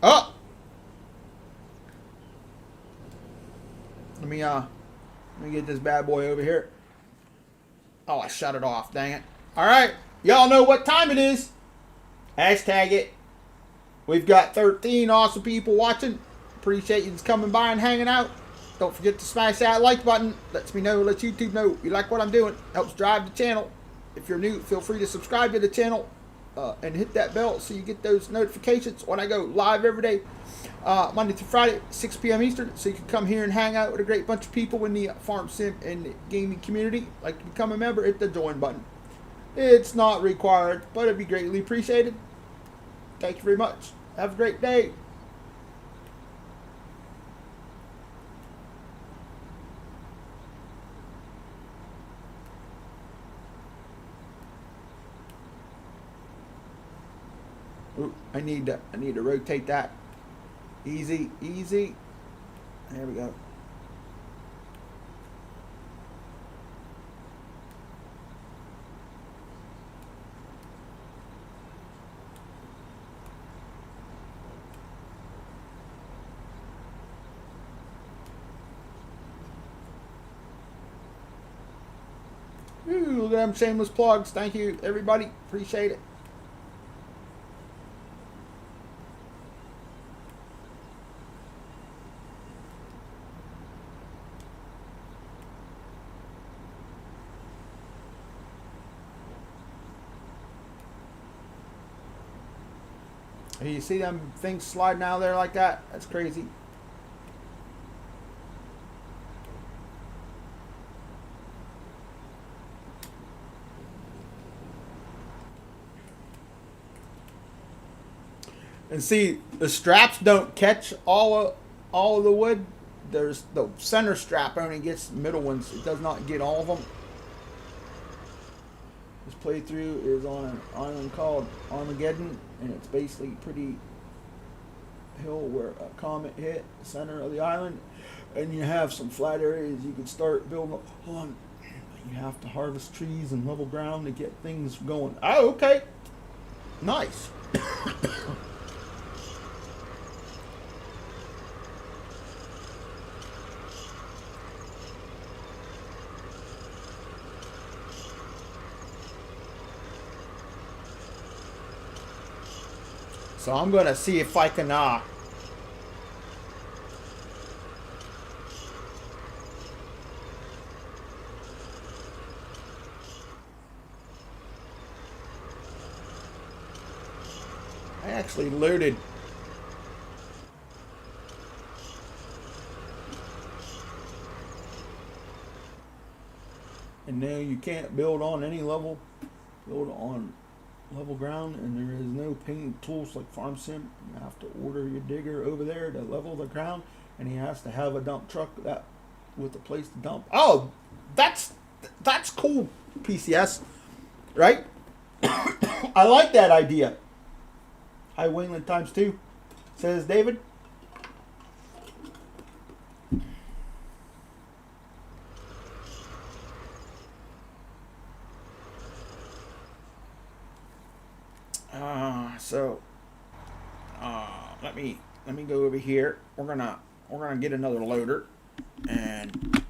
Oh, let me get this bad boy over here. Oh, I shut it off. Dang it. All right, y'all know what time it is. Hashtag it. We've got 13 awesome people watching. Appreciate you just coming by and hanging out. Don't forget to smash that like button. Lets me know, lets YouTube know you like what I'm doing. Helps drive the channel. If you're new, feel free to subscribe to the channel and hit that bell so you get those notifications when I go live every day, Monday through Friday, 6 p.m. Eastern. So you can come here and hang out with a great bunch of people in the farm sim and gaming community. Like to become a member, hit the join button. It's not required, but it'd be greatly appreciated. Thank you very much. Have a great day. Ooh, I need to rotate that. Easy, easy. There we go. Look at them shameless plugs. Thank you, everybody. Appreciate it. You see them things sliding out of there like that? That's crazy. And see, the straps don't catch all of the wood. There's the center strap only gets the middle ones. It does not get all of them. This playthrough is on an island called Armageddon, and it's basically pretty hill where a comet hit the center of the island, and you have some flat areas you can start building on. You have to harvest trees and level ground to get things going. Oh, okay. Nice. So I'm going to see if I can I actually loaded and now you can't build on any level, build on level ground, and there is no painting tools like Farm Sim. You have to order your digger over there to level the ground, and he has to have a dump truck that with a place to dump. Oh, that's cool, PCS, right? I like that idea. Hi, Wayland times 2, says David. So let me go over here. We're gonna get another loader. And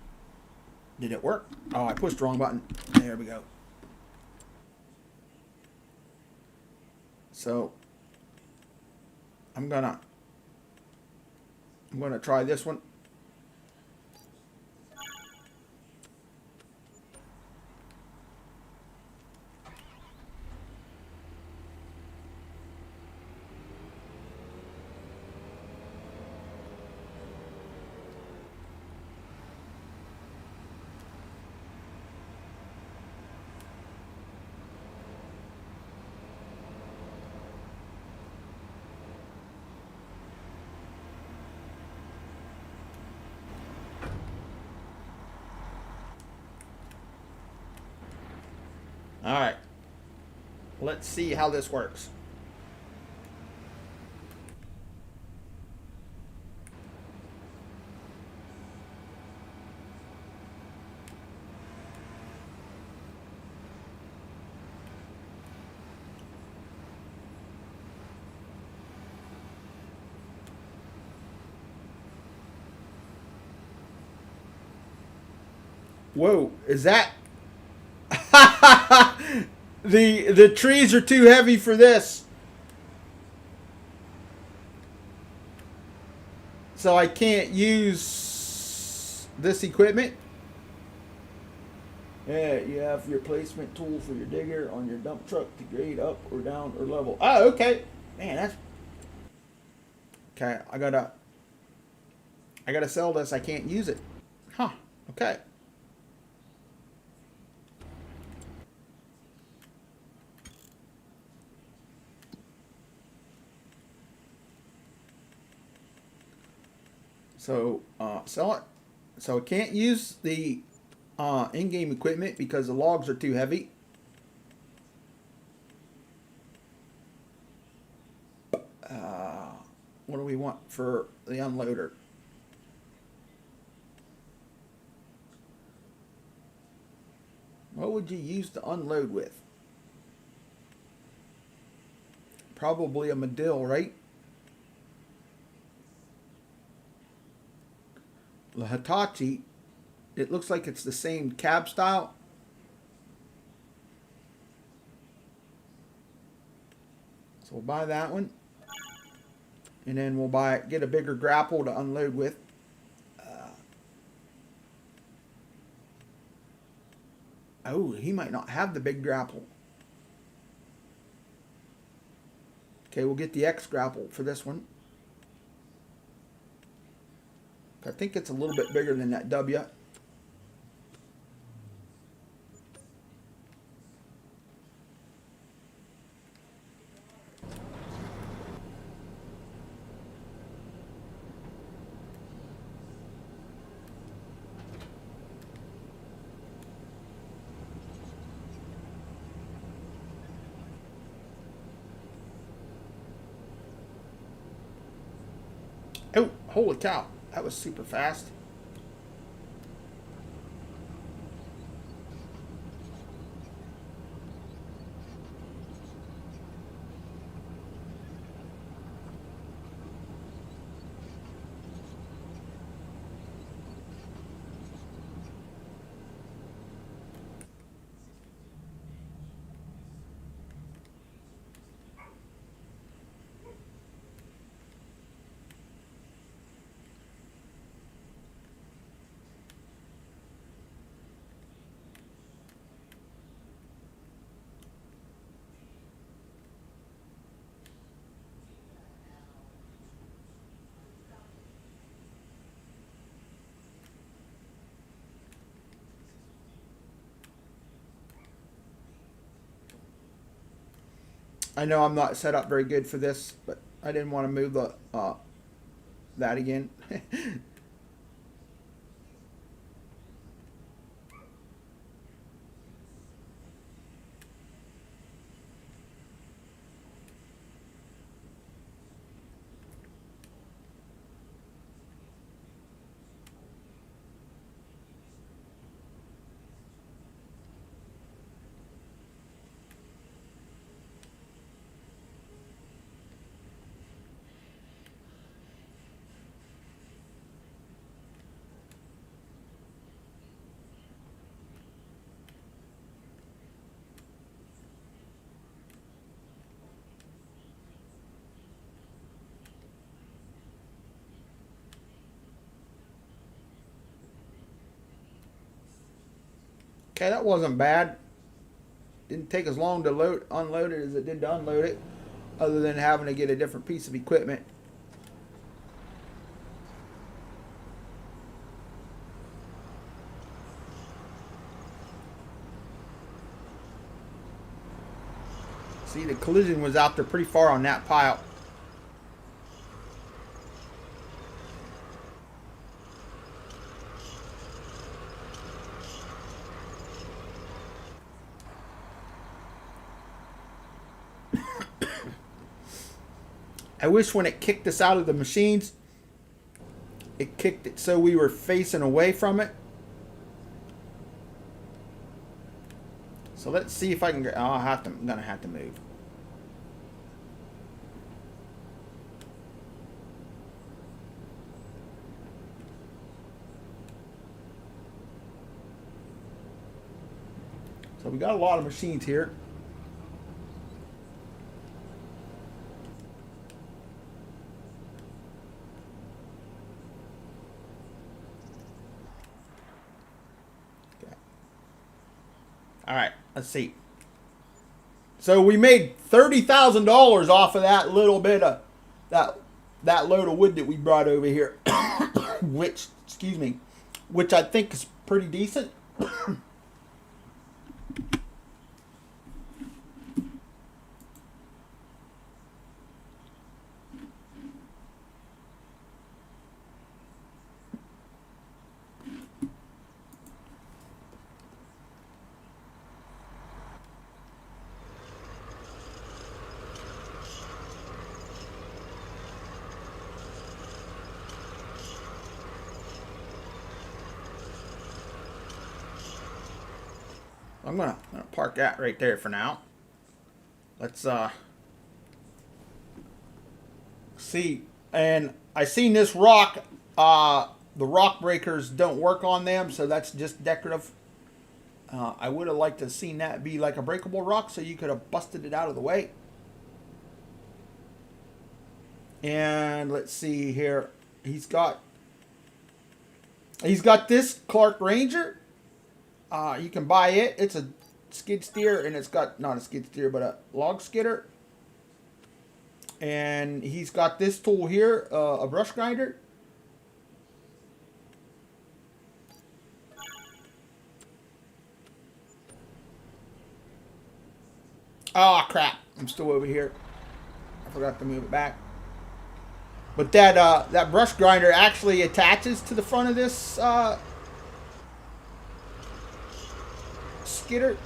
did it work? Oh, I pushed the wrong button. There we go. So I'm gonna try this one. All right. Let's see how this works. Whoa, is that the trees are too heavy for this. So I can't use this equipment. Yeah, you have your placement tool for your digger on your dump truck to grade up or down or level. Oh, okay. Man, that's okay. I gotta sell this. I can't use it. Huh. Okay. So sell it. So I can't use the in-game equipment because the logs are too heavy. What do we want for the unloader? What would you use to unload with? Probably a Medill, right? The Hitachi, it looks like it's the same cab style. So we'll buy that one. And then we'll get a bigger grapple to unload with. Oh, he might not have the big grapple. Okay, we'll get the X grapple for this one. I think it's a little bit bigger than that W. Oh, holy cow. That was super fast. I know I'm not set up very good for this, but I didn't want to move the that again. Okay, that wasn't bad. Didn't take as long to unload it as it did to unload it, other than having to get a different piece of equipment. See, the collision was out there pretty far on that pile. I wish when it kicked us out of the machines, it kicked it so we were facing away from it. So let's see if I can. I'm gonna have to move. So we got a lot of machines here. All right, let's see. So we made $30,000 off of that little bit of that load of wood that we brought over here, which I think is pretty decent. I'm gonna park that right there for now. Let's see. And I seen this rock. The rock breakers don't work on them, so that's just decorative. I would have liked to have seen that be like a breakable rock, so you could have busted it out of the way. And let's see here. He's got this Clark Ranger. You can buy it. It's a skid steer, and it's got not a skid steer, but a log skidder. And he's got this tool here, a brush grinder. Oh crap! I'm still over here. I forgot to move it back. But that brush grinder actually attaches to the front of this skidder.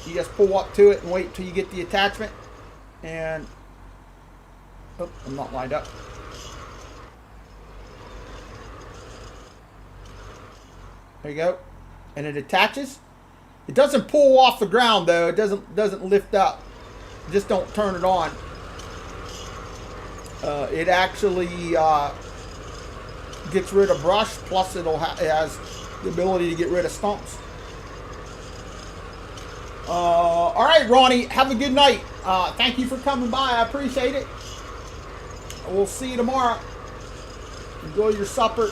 You just pull up to it and wait till you get the attachment. And oh, I'm not lined up. There you go. And it attaches. It doesn't pull off the ground though. It doesn't lift up. Just don't turn it on. It actually gets rid of brush. Plus, it has the ability to get rid of stumps. All right, Ronnie. Have a good night. Thank you for coming by. I appreciate it. We'll see you tomorrow. Enjoy your supper.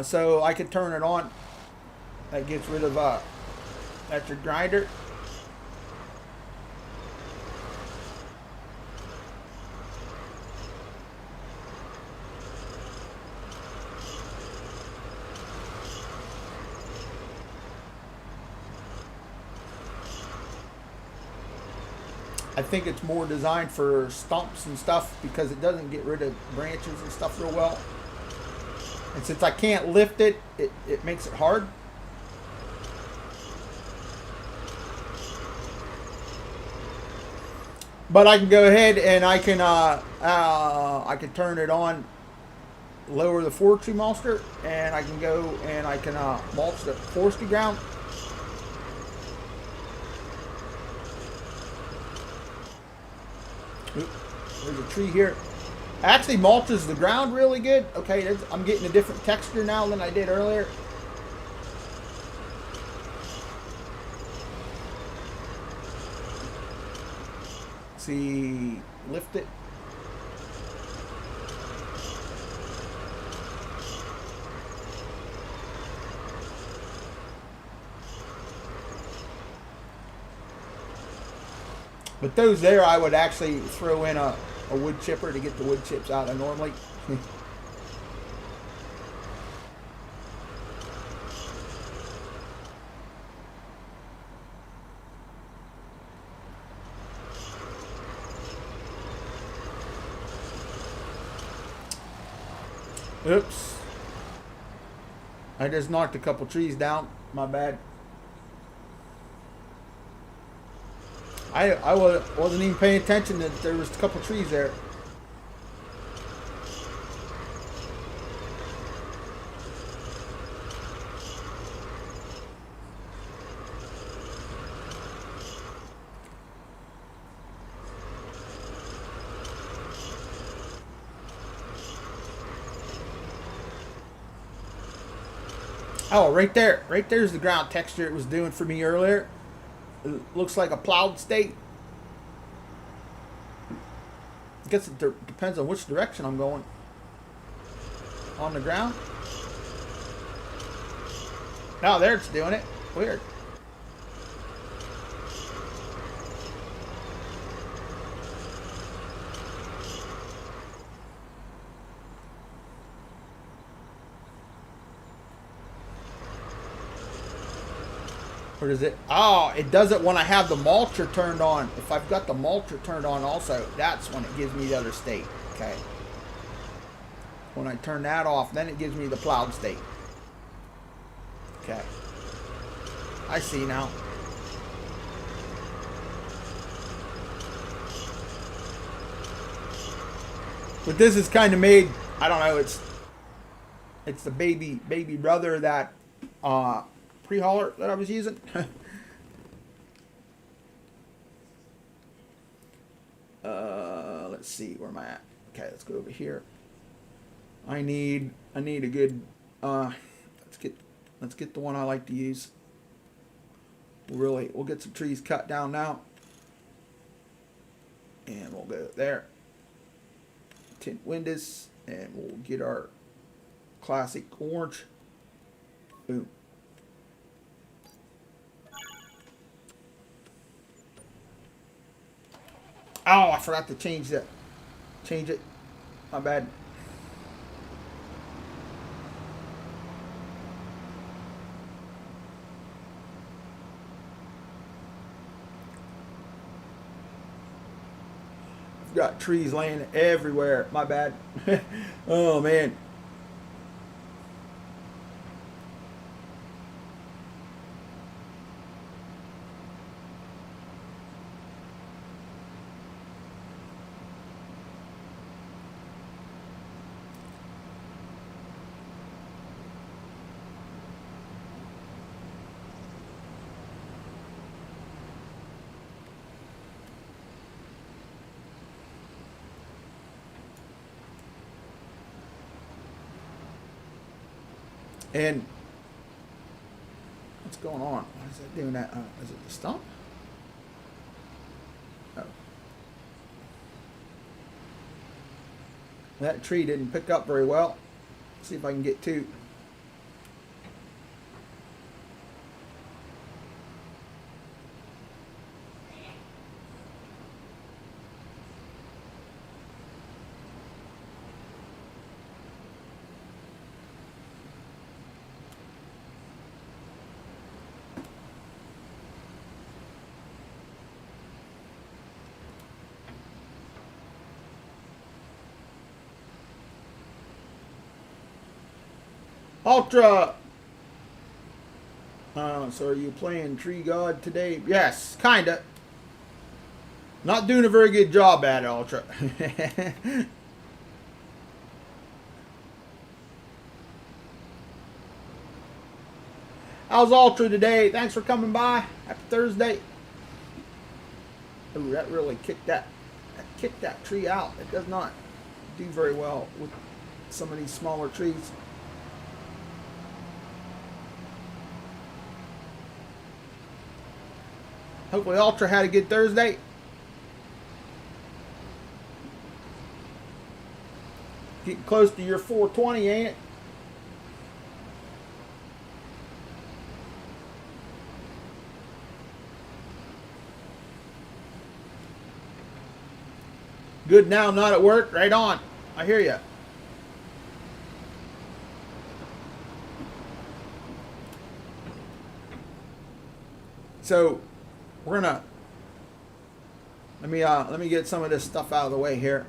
So I can turn it on. That gets rid of that's your grinder. I think it's more designed for stumps and stuff because it doesn't get rid of branches and stuff real well. And since I can't lift it, it makes it hard. But I can go ahead and I can turn it on, lower the forestry monster, and I can go and I can mulch the forestry ground. Oop, there's a tree here. Actually mulches the ground really good. Okay, I'm getting a different texture now than I did earlier. See, lift it. But those there, I would actually throw in a wood chipper to get the wood chips out of normally. Oops. I just knocked a couple trees down. My bad. I wasn't even paying attention that there was a couple trees there. Oh, right there. Right there's the ground texture it was doing for me earlier. It looks like a plowed state. I guess it depends on which direction I'm going. On the ground. Oh, there it's doing it. Weird. Or does it? Oh, it does it when I have the mulcher turned on. If I've got the mulcher turned on also, that's when it gives me the other state. Okay. When I turn that off, then it gives me the plowed state. Okay. I see now. But this is kind of made, I don't know, it's the baby brother that pre-hauler that I was using. Let's see, where am I at? Okay, let's go over here. I need a good let's get the one I like to use. We'll get some trees cut down now. And we'll go there. Tint windows, and we'll get our classic orange. Boom. Oh, I forgot to change that. Change it. My bad. Got trees laying everywhere. My bad. Oh man. And what's going on? Why is that doing that? Is it the stump? Oh. That tree didn't pick up very well. Let's see if I can get two. Ultra. So are you playing Tree God today? Yes, kinda. Not doing a very good job at it, Ultra. How's Ultra today? Thanks for coming by. Happy Thursday. Ooh, that really kicked that tree out. It does not do very well with some of these smaller trees. Hopefully Ultra had a good Thursday. Getting close to your 420, ain't it? Good now, not at work. Right on. I hear you. So we're gonna let me get some of this stuff out of the way here.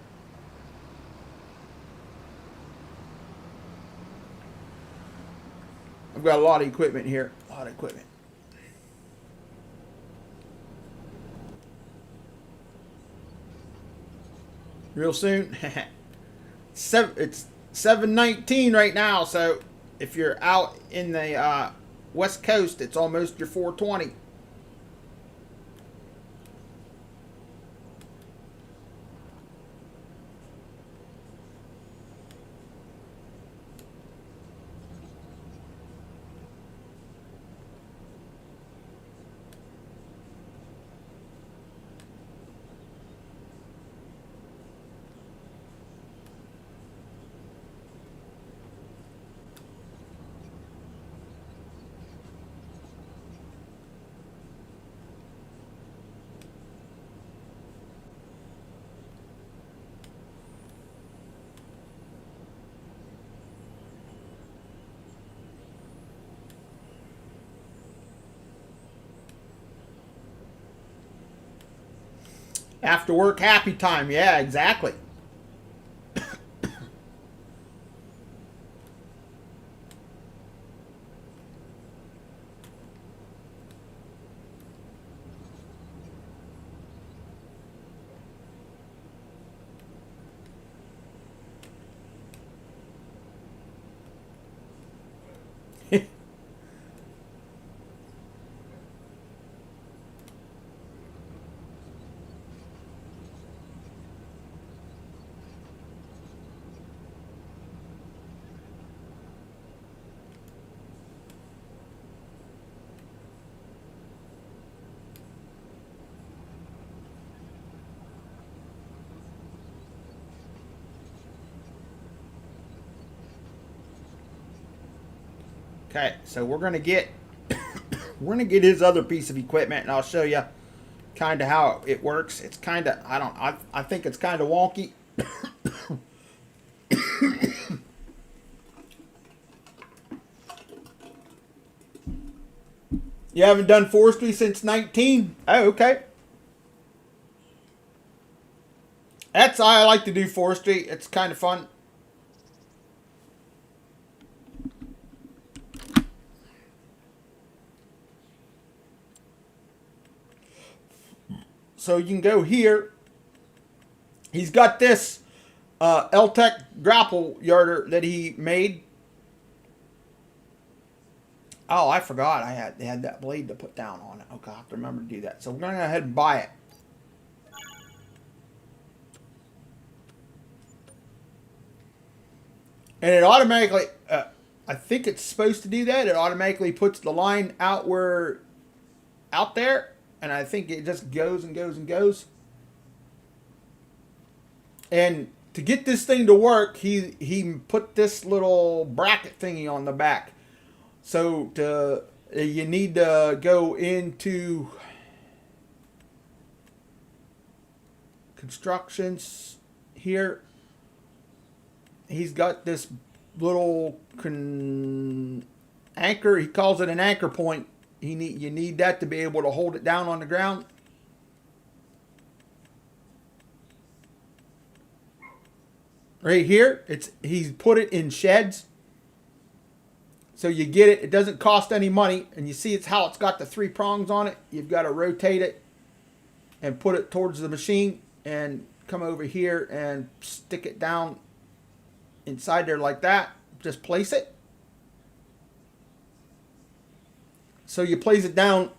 I've got a lot of equipment here. A lot of equipment. Real soon. It's 7:19 right now, so if you're out in the West Coast, it's almost your 420. After work happy time. Yeah, exactly. Okay, so we're gonna get his other piece of equipment, and I'll show you kind of how it works. It's kind of I think it's kind of wonky. You haven't done forestry since 19? Oh, okay. That's I like to do forestry. It's kind of fun. So you can go here. He's got this L-Tech grapple yarder that he made. Oh, I forgot they had that blade to put down on it. Okay, I have to remember to do that. So we're going to go ahead and buy it. And it automatically, I think it's supposed to do that. It automatically puts the line out there. And I think it just goes and goes and goes. And to get this thing to work, he put this little bracket thingy on the back. So you need to go into constructions here. He's got this little anchor. He calls it an anchor point. You need that to be able to hold it down on the ground. Right here, he's put it in sheds. So you get it. It doesn't cost any money. And you see it's got the 3 prongs on it. You've got to rotate it and put it towards the machine and come over here and stick it down inside there like that. Just place it. So you place it down.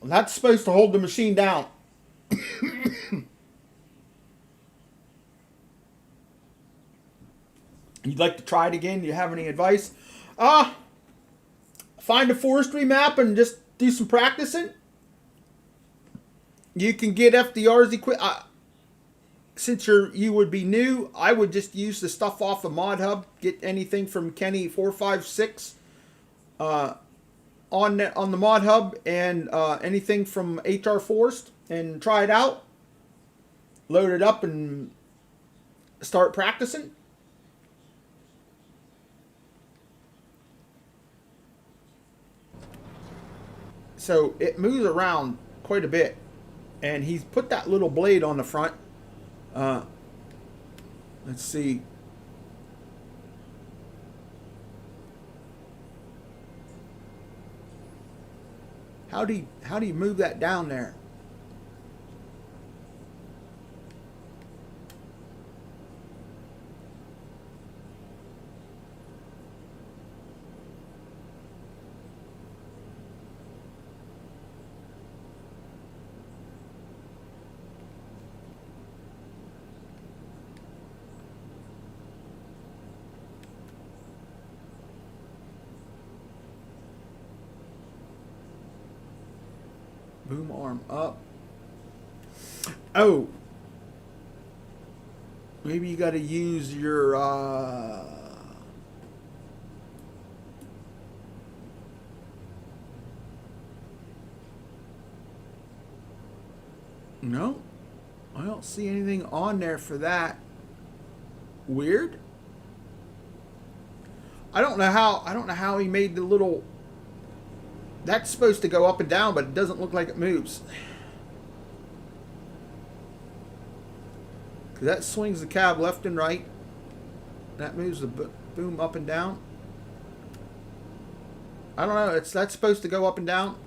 That's supposed to hold the machine down. You'd like to try it again? Do you have any advice? Find a forestry map and just do some practicing. You can get FDR's equipment. Since you would be new, I would just use the stuff off the Mod Hub. Get anything from Kenny 456 on the Mod Hub, and anything from HR Forest, and try it out. Load it up and start practicing. So it moves around quite a bit, and he's put that little blade on the front. Let's see. How do you move that down there? Boom arm up. Oh. Maybe you got to use your no. I don't see anything on there for that. Weird. I don't know how he made the little. That's supposed to go up and down, but it doesn't look like it moves. That swings the cab left and right. That moves the boom up and down. I don't know. That's supposed to go up and down.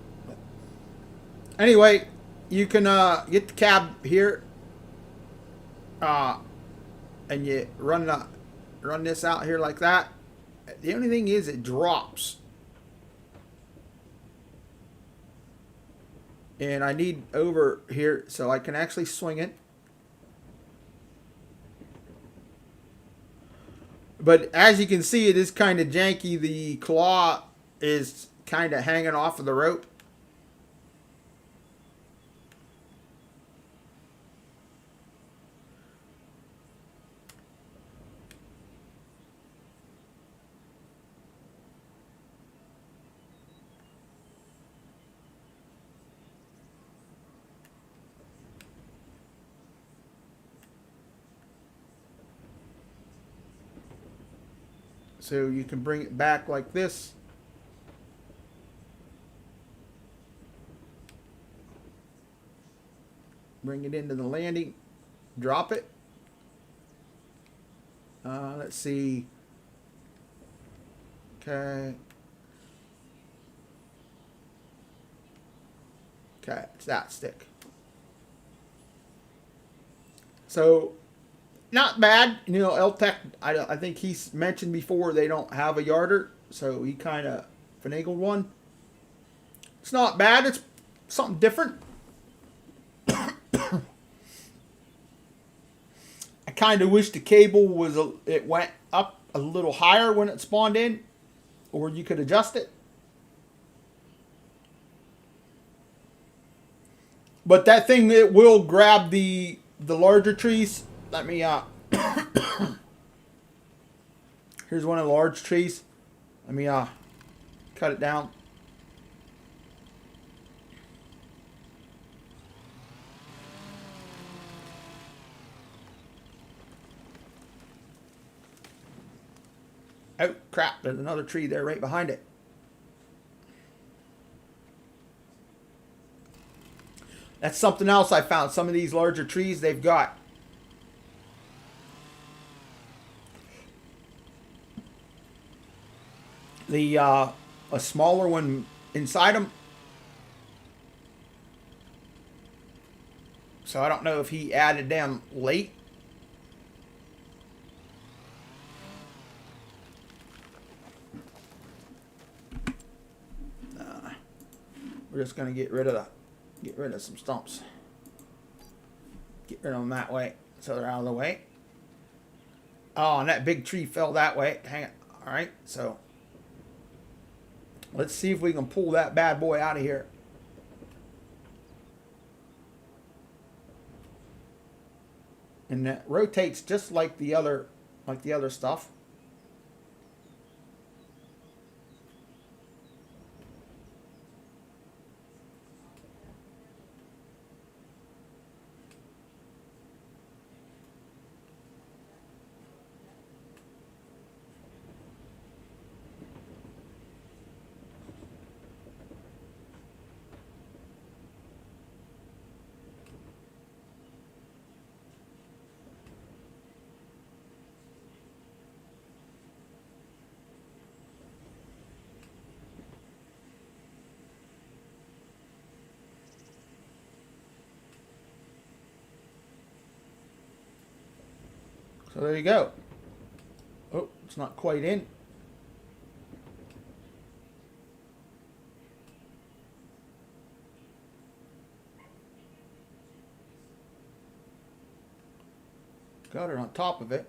Anyway, you can get the cab here, and you run this out here like that. The only thing is it drops. And I need over here so I can actually swing it. But as you can see, it is kind of janky. The claw is kind of hanging off of the rope. So you can bring it back like this. Bring it into the landing. Drop it. Let's see. Okay. Okay, it's that stick. So, not bad. You know, LTEC, I think he's mentioned before they don't have a yarder, so he kind of finagled one. It's not bad. It's something different. I kind of wish the cable was it went up a little higher when it spawned in, or you could adjust it. But that thing, it will grab the larger trees. Let me here's one of the large trees. Let me cut it down. Oh crap, there's another tree there right behind it. That's something else I found. Some of these larger trees, they've got the a smaller one inside them. So I don't know if he added them late. We're just gonna get rid of some stumps. Get rid of them that way, so they're out of the way. Oh, and that big tree fell that way. Hang it. All right, so let's see if we can pull that bad boy out of here. And that rotates just like the other stuff. So there you go. Oh, it's not quite in. Got it on top of it.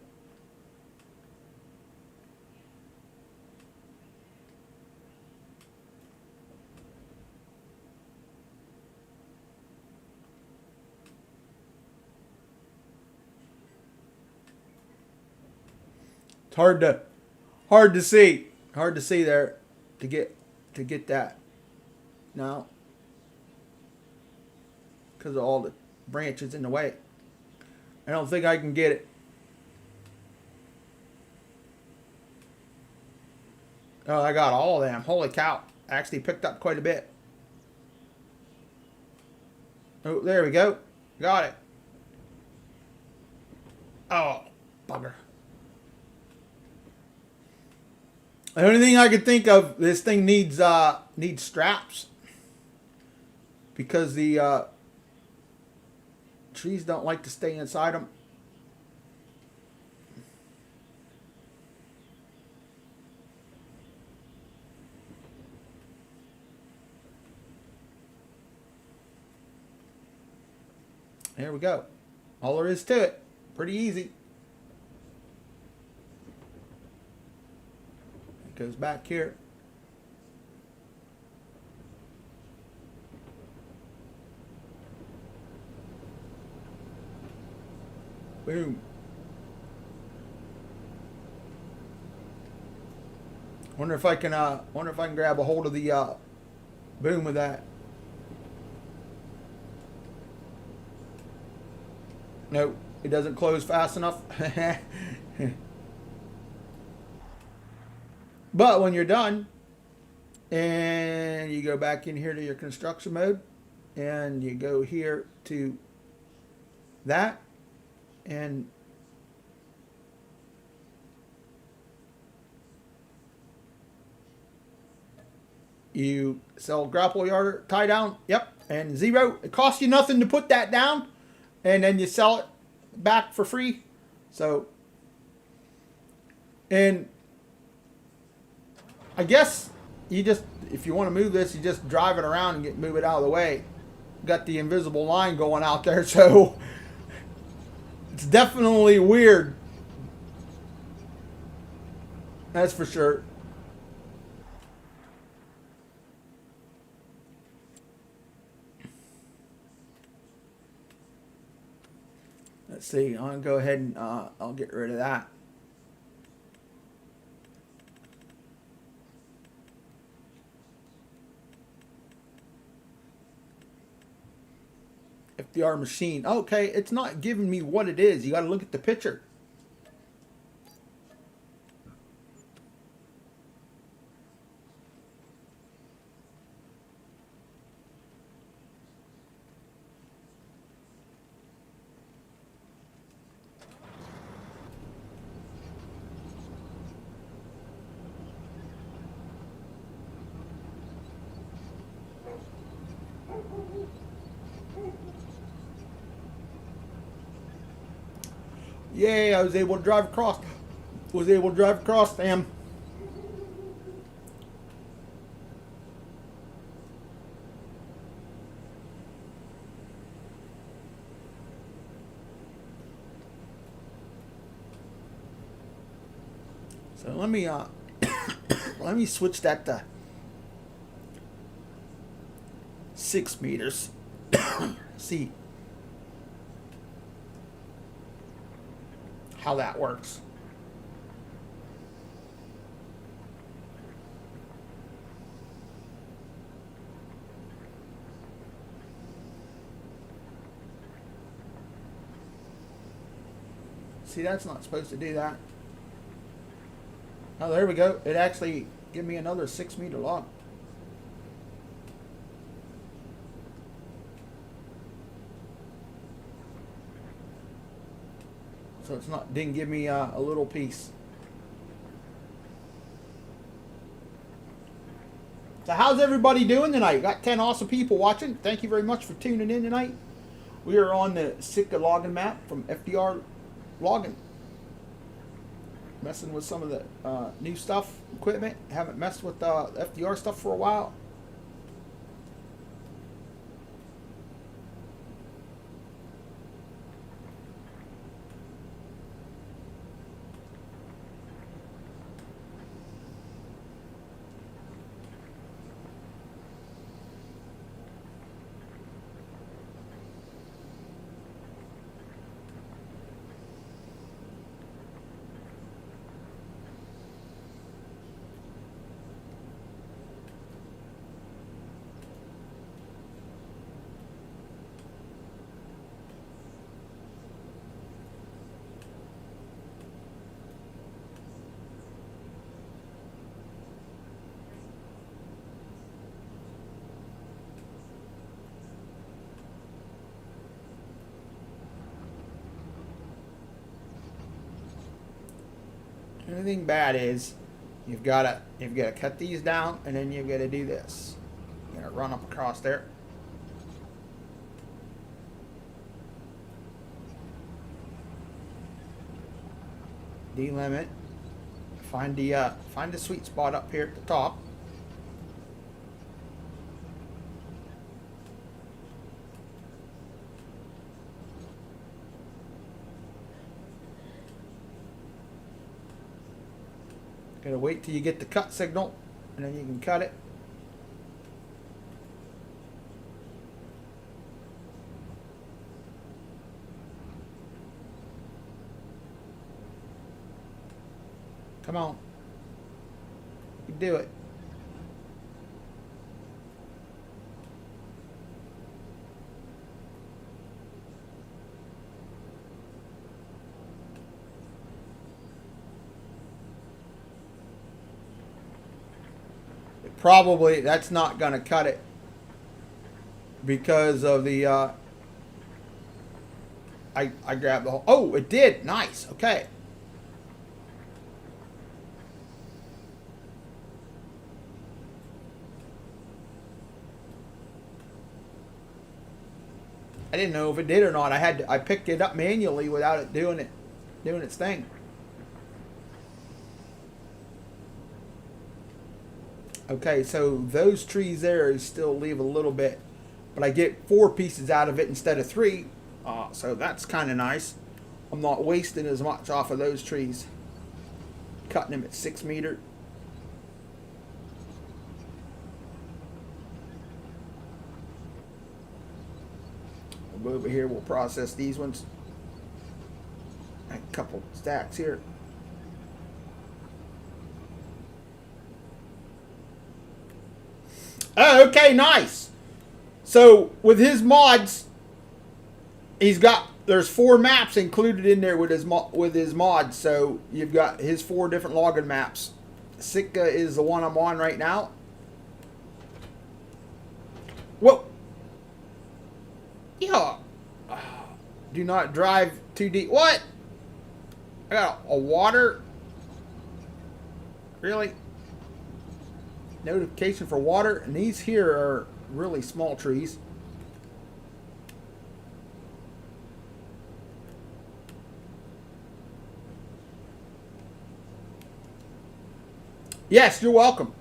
It's hard to see. Hard to see there to get that. No. Because of all the branches in the way. I don't think I can get it. Oh, I got all of them. Holy cow. I actually picked up quite a bit. Oh, there we go. Got it. Oh, bugger. The only thing I could think of, this thing needs straps. Because the trees don't like to stay inside them. There we go. All there is to it. Pretty easy. It goes back here. Boom. Wonder if I can grab a hold of the boom with that. Nope, it doesn't close fast enough. But when you're done and you go back in here to your construction mode and you go here to that and you sell grapple yard tie down, yep, and 0. It costs you nothing to put that down, and then you sell it back for free. So, and I guess you just, if you want to move this, you just drive it around and move it out of the way. Got the invisible line going out there, so it's definitely weird. That's for sure. Let's see. I'm gonna go ahead and I'll get rid of that. FDR machine. Okay, it's not giving me what it is. You got to look at the picture. Yay, I was able to drive across. Was able to drive across, damn. So let me let me switch that to 6 meters. See how that works. See, that's not supposed to do that. Oh, there we go. It actually gave me another 6 meter log. So it's not, didn't give me a little piece. So how's everybody doing tonight? We got 10 awesome people watching. Thank you very much for tuning in tonight. We are on the Sitka logging map from FDR Logging. Messing with some of the new stuff, equipment. Haven't messed with FDR stuff for a while. Anything bad is you've got to cut these down, and then you've got to do this. You're gonna run up across there. Delimit. Find the sweet spot up here at the top. Gotta wait till you get the cut signal, and then you can cut it. Come on. You can do it. Probably that's not going to cut it because of the I grabbed the whole. Oh, it did. Nice. Okay. I didn't know if it did or not. I picked it up manually without it doing its thing. Okay, so those trees there still leave a little bit, but I get 4 pieces out of it instead of 3. So that's kind of nice. I'm not wasting as much off of those trees. Cutting them at 6 meter. We'll go over here. We'll process these ones. A couple stacks here. Oh, okay, nice. So with his mods, there's 4 maps included in there with his mods. So you've got his 4 different logging maps. Sitka is the one I'm on right now. Whoa. Yeah. Do not drive too deep. What? I got a water. Really? Notification for water. And these here are really small trees. Yes, you're welcome.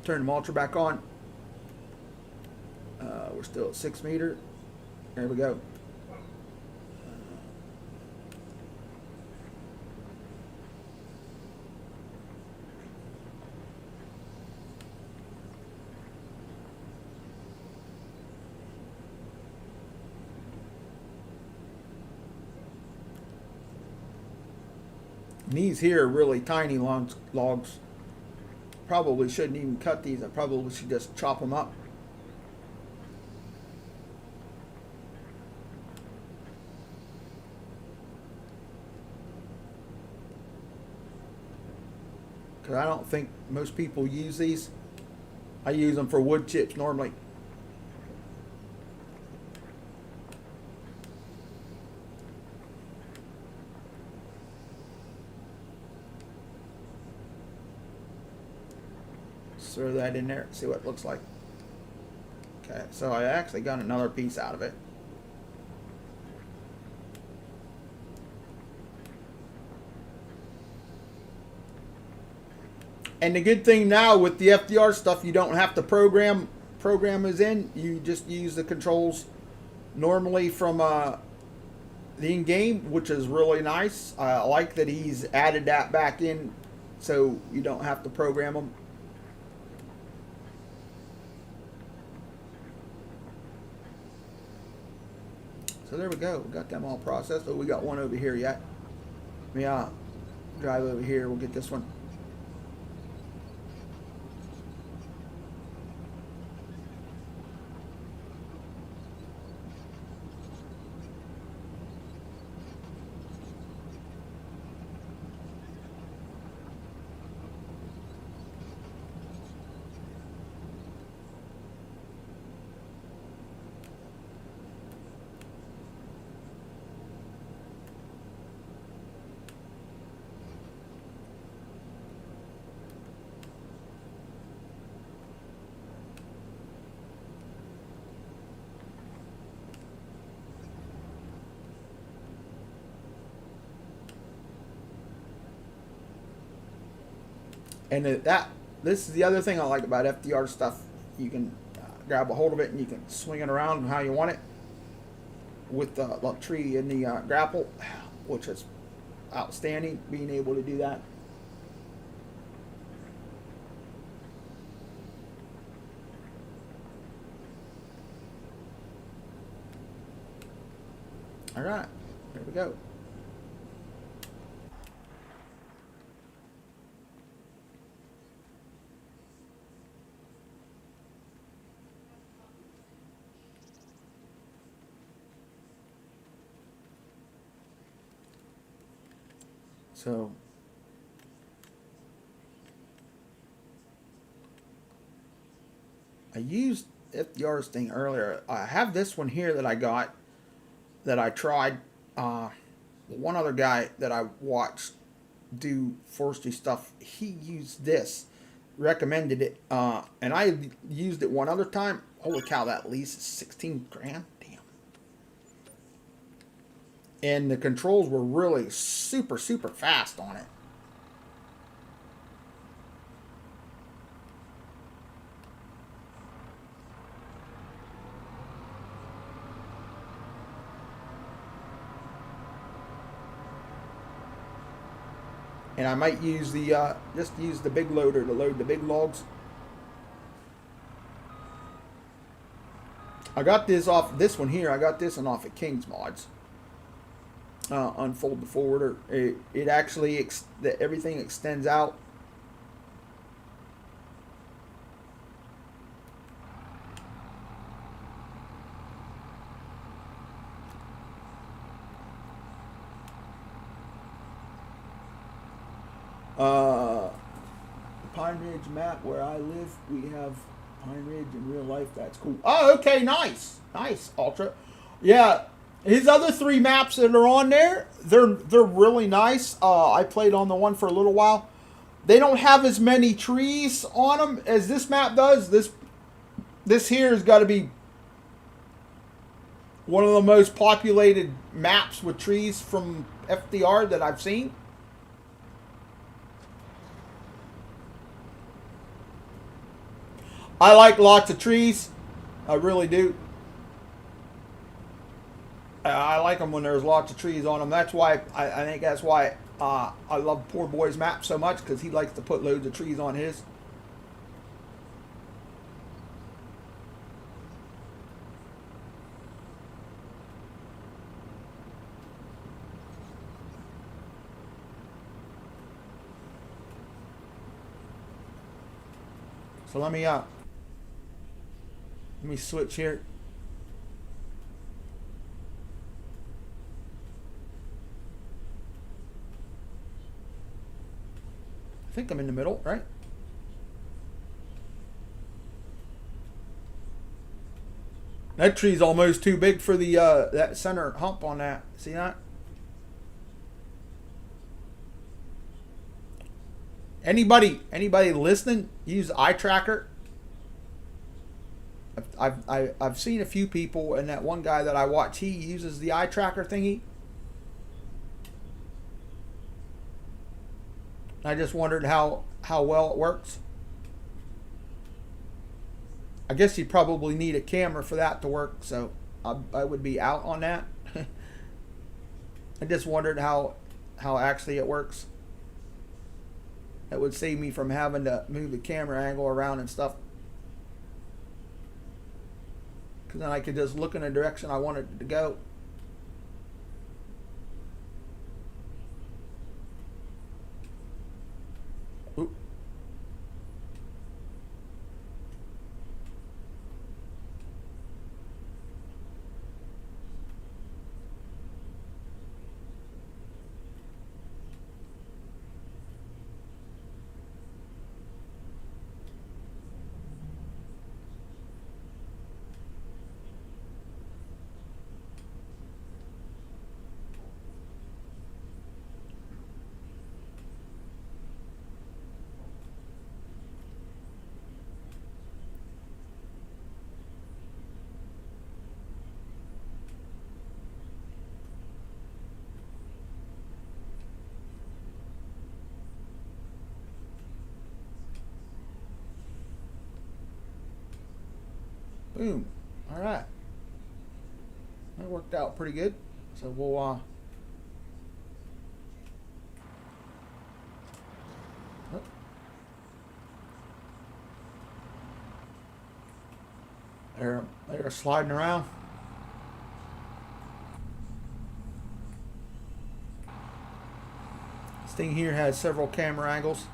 Turn the mulcher back on. We're still at 6 meter. There we go. And these here are really tiny logs. Probably shouldn't even cut these. I probably should just chop them up. Because I don't think most people use these. I use them for wood chips normally. Throw that in there, see what it looks like. Okay, so I actually got another piece out of it. And the good thing now with the FDR stuff, you don't have to program is in. You just use the controls normally from the in-game, which is really nice. I like that he's added that back in so you don't have to program them. So there we go. We got them all processed. Oh, we got one over here yet. Yeah, drive over here. We'll get this one. And this is the other thing I like about FDR stuff. You can grab a hold of it and you can swing it around how you want it with the tree in the grapple, which is outstanding, being able to do that. All right, there we go. So used FDR's thing earlier. I have this one here that I got, that I tried. One other guy that I watched do forestry stuff, he used this, recommended it, and I used it one other time. Holy cow, that lease is 16 grand. Damn. And the controls were really super fast on it. And I might use the just use the big loader to load the big logs. I got this one here. I got this one off of King's Mods. Unfold the forwarder. It actually everything extends out. Pine Ridge map where I live, we have Pine Ridge in real life. That's cool. Oh, okay, nice, Ultra. Yeah, his other 3 maps that are on there, they're really nice. I played on the one for a little while. They don't have as many trees on them as this map does. This here has got to be one of the most populated maps with trees from FDR that I've seen. I like lots of trees. I really do. I like them when there's lots of trees on them. That's why I think that's why I love Poor Boy's map so much, because he likes to put loads of trees on his. So let me switch here. I think I'm in the middle, right? That tree's almost too big for the that center hump on that. See that? Anybody listening, use eye tracker. I've seen a few people, and that one guy that I watch, he uses the eye tracker thingy. I just wondered how well it works. I guess you probably need a camera for that to work, so I would be out on that. I just wondered how actually it works. That would save me from having to move the camera angle around and stuff. Because then I could just look in the direction I wanted it to go. Oop. Boom. All right. That worked out pretty good. So we'll they're sliding around. This thing here has several camera angles.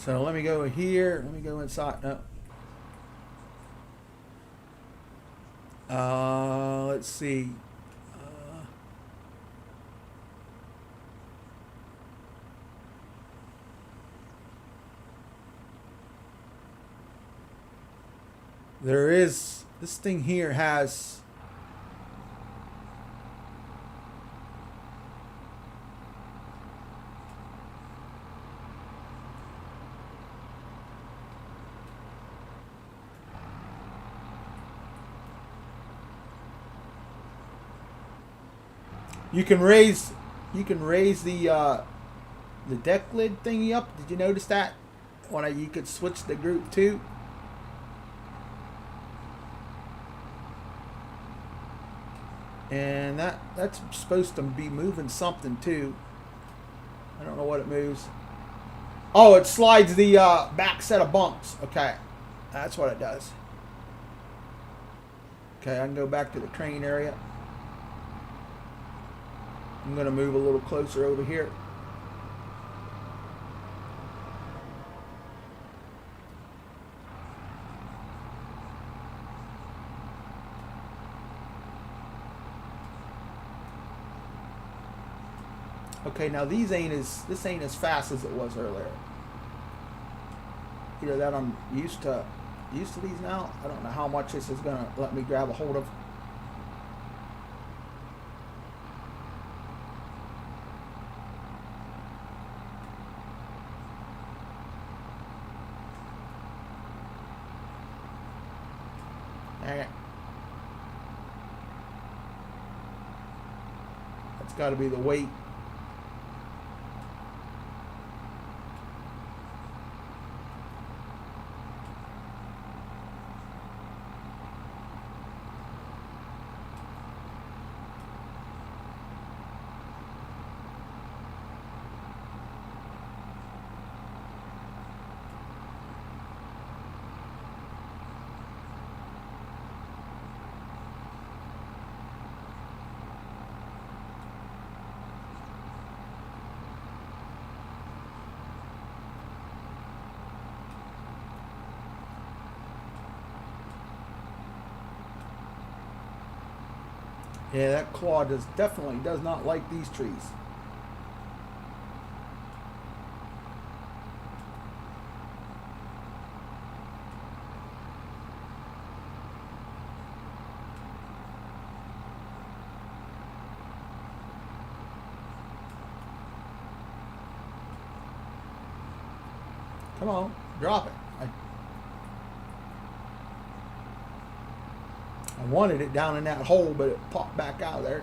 So let me go here. Let me go inside. No. Let's see. There is, this thing here has, you can raise the deck lid thingy up. Did you notice that? You could switch the group too. And that's supposed to be moving something too. I don't know what it moves. Oh, it slides the back set of bunks. Okay, that's what it does. Okay, I can go back to the crane area. I'm going to move a little closer over here. Okay, now this ain't as fast as it was earlier. Either that I'm used to these now. I don't know how much this is gonna let me grab a hold of. Dang. That's got to be the weight. Yeah, that claw definitely does not like these trees. Come on, drop it. I wanted it down in that hole, but it popped back out of there.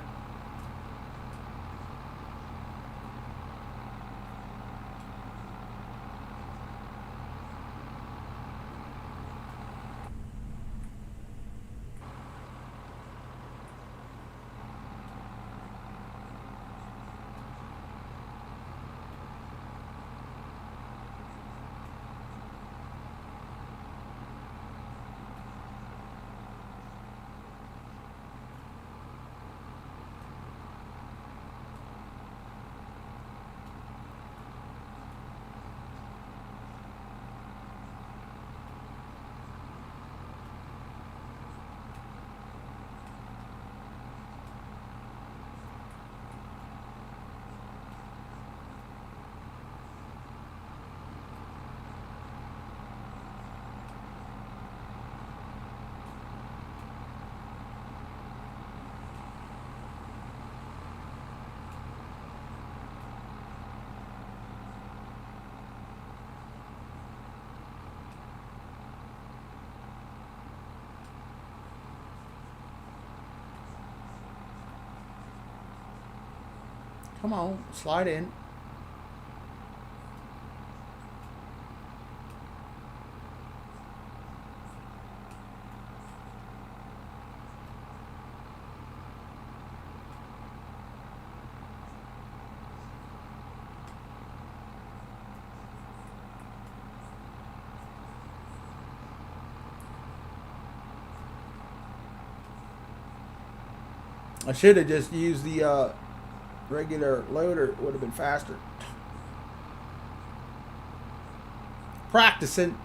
Come on, slide in. I should have just used the regular loader. It would have been faster. practicing.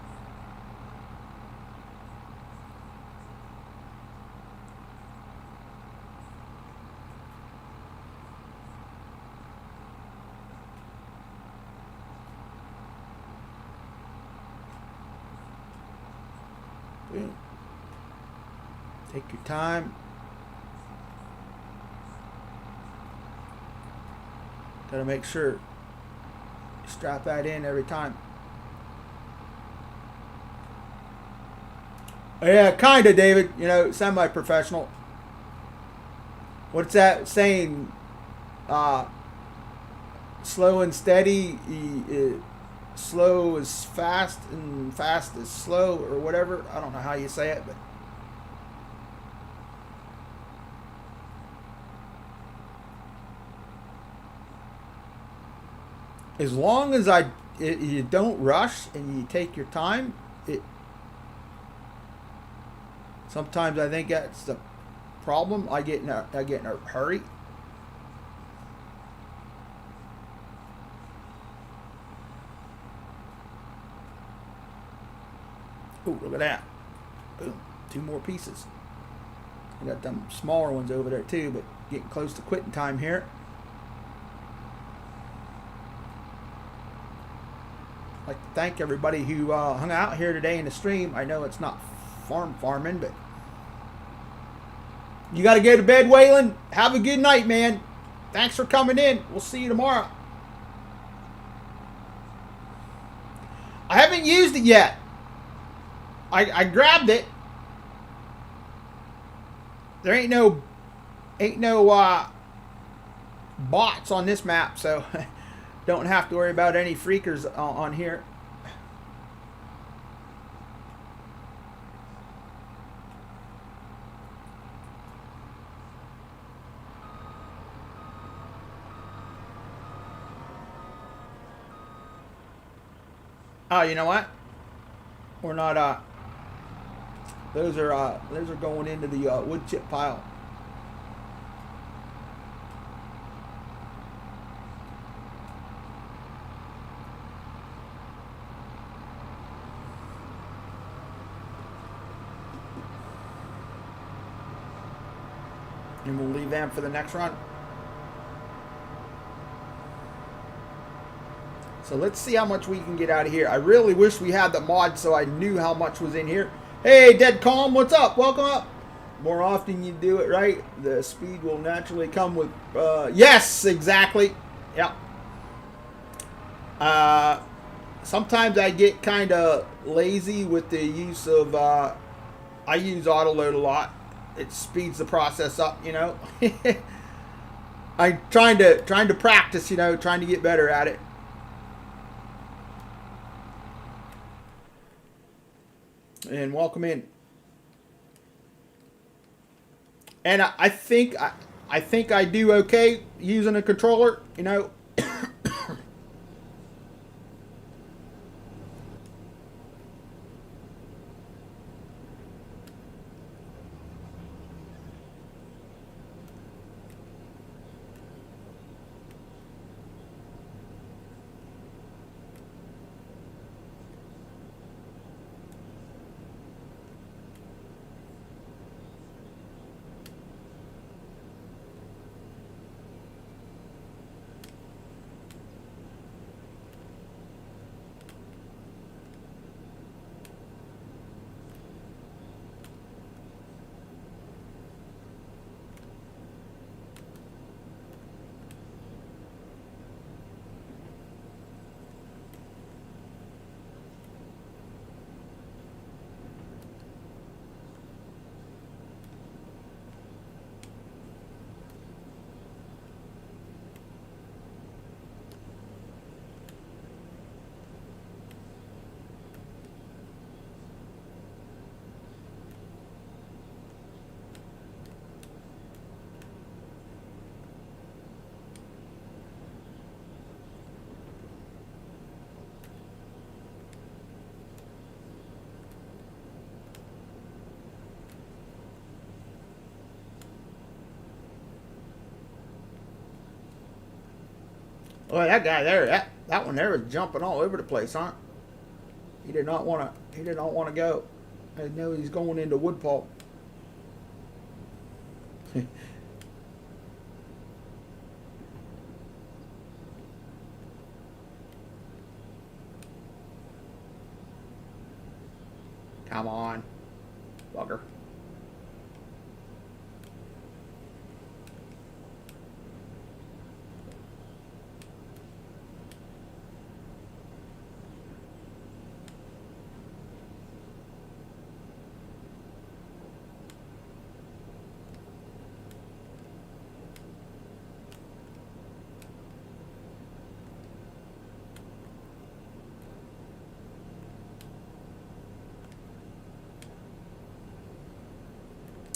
Take your time. Gotta make sure you strap that in every time. Yeah, kinda, David. You know, semi-professional. What's that saying? Slow and steady. Slow is fast and fast is slow, or whatever. I don't know how you say it, but as long as you don't rush and you take your time, it. Sometimes I think that's the problem. I get in a hurry. Oh, look at that! Boom, 2 more pieces. I got them smaller ones over there too, but getting close to quitting time here. I'd like to thank everybody who hung out here today in the stream. I know it's not farming, but you got to go to bed, Waylon. Have a good night, man. Thanks for coming in. We'll see you tomorrow. I haven't used it yet. I grabbed it. There ain't no bots on this map, so don't have to worry about any freakers on here. Oh, you know what? We're not. Those are going into the wood chip pile. And we'll leave them for the next run. So let's see how much we can get out of here. I really wish we had the mod so I knew how much was in here. Hey, Dead Calm, what's up? Welcome up. More often you do it right, the speed will naturally come with... yes, exactly. Yep. Sometimes I get kind of lazy with the use of... I use autoload a lot. It speeds the process up, you know. I'm trying to practice, you know, trying to get better at it. And welcome in. And I think I do okay using a controller, you know. Oh, that guy there, that one there was jumping all over the place, huh? He did not want to. He did not want to go. I know he's going into wood pulp. Come on, bugger.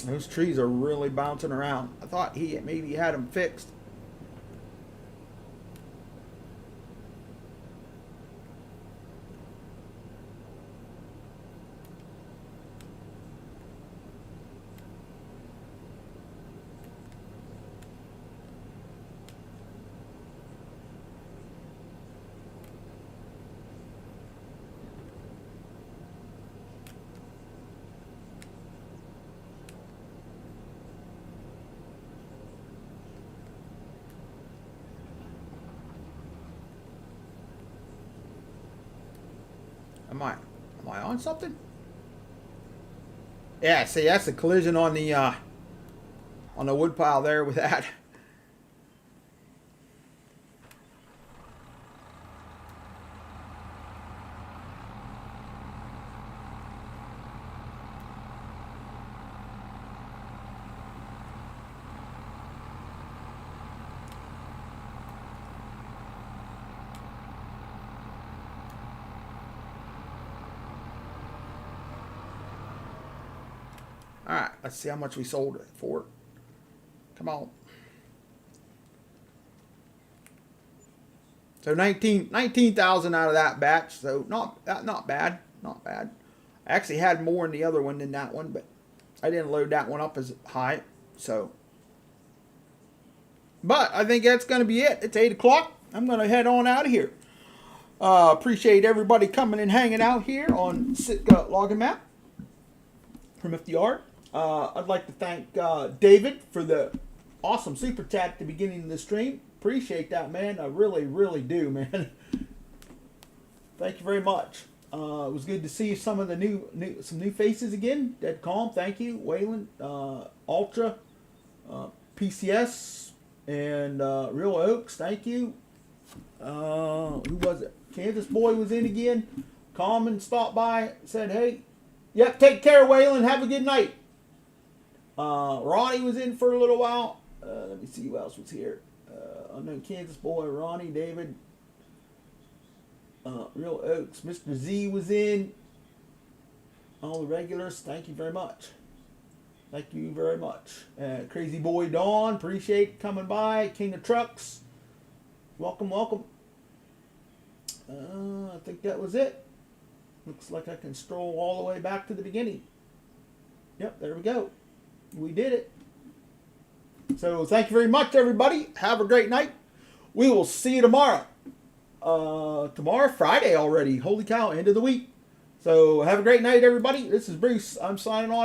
Those trees are really bouncing around. I thought he maybe had them fixed. Am I on something? Yeah, see, that's a collision on the wood pile there with that. All right, let's see how much we sold it for. Come on. So 19,000 out of that batch. So not bad, not bad. I actually had more in the other one than that one, but I didn't load that one up as high. So, but I think that's going to be it. It's 8 o'clock. I'm going to head on out of here. Appreciate everybody coming and hanging out here on Sitka Logging Map from FDR. I'd like to thank David for the awesome super chat at the beginning of the stream. Appreciate that, man. I really, really do, man. Thank you very much. It was good to see some of the new faces again. Dead Calm, thank you. Waylon, Ultra, PCS, and Real Oaks, thank you. Who was it? Kansas Boy was in again. Common stopped by, said, hey, yep, take care, Waylon. Have a good night. Ronnie was in for a little while. Let me see who else was here. Unknown Kansas Boy, Ronnie, David, Real Oaks. Mr. Z was in. All the regulars, thank you very much. Thank you very much. Crazy Boy Dawn, appreciate coming by. King of Trucks, welcome, welcome. I think that was it. Looks like I can stroll all the way back to the beginning. Yep, there we go. We did it. So thank you very much, everybody. Have a great night. We will see you tomorrow. Tomorrow, Friday already. Holy cow, end of the week. So have a great night, everybody. This is Bruce. I'm signing on.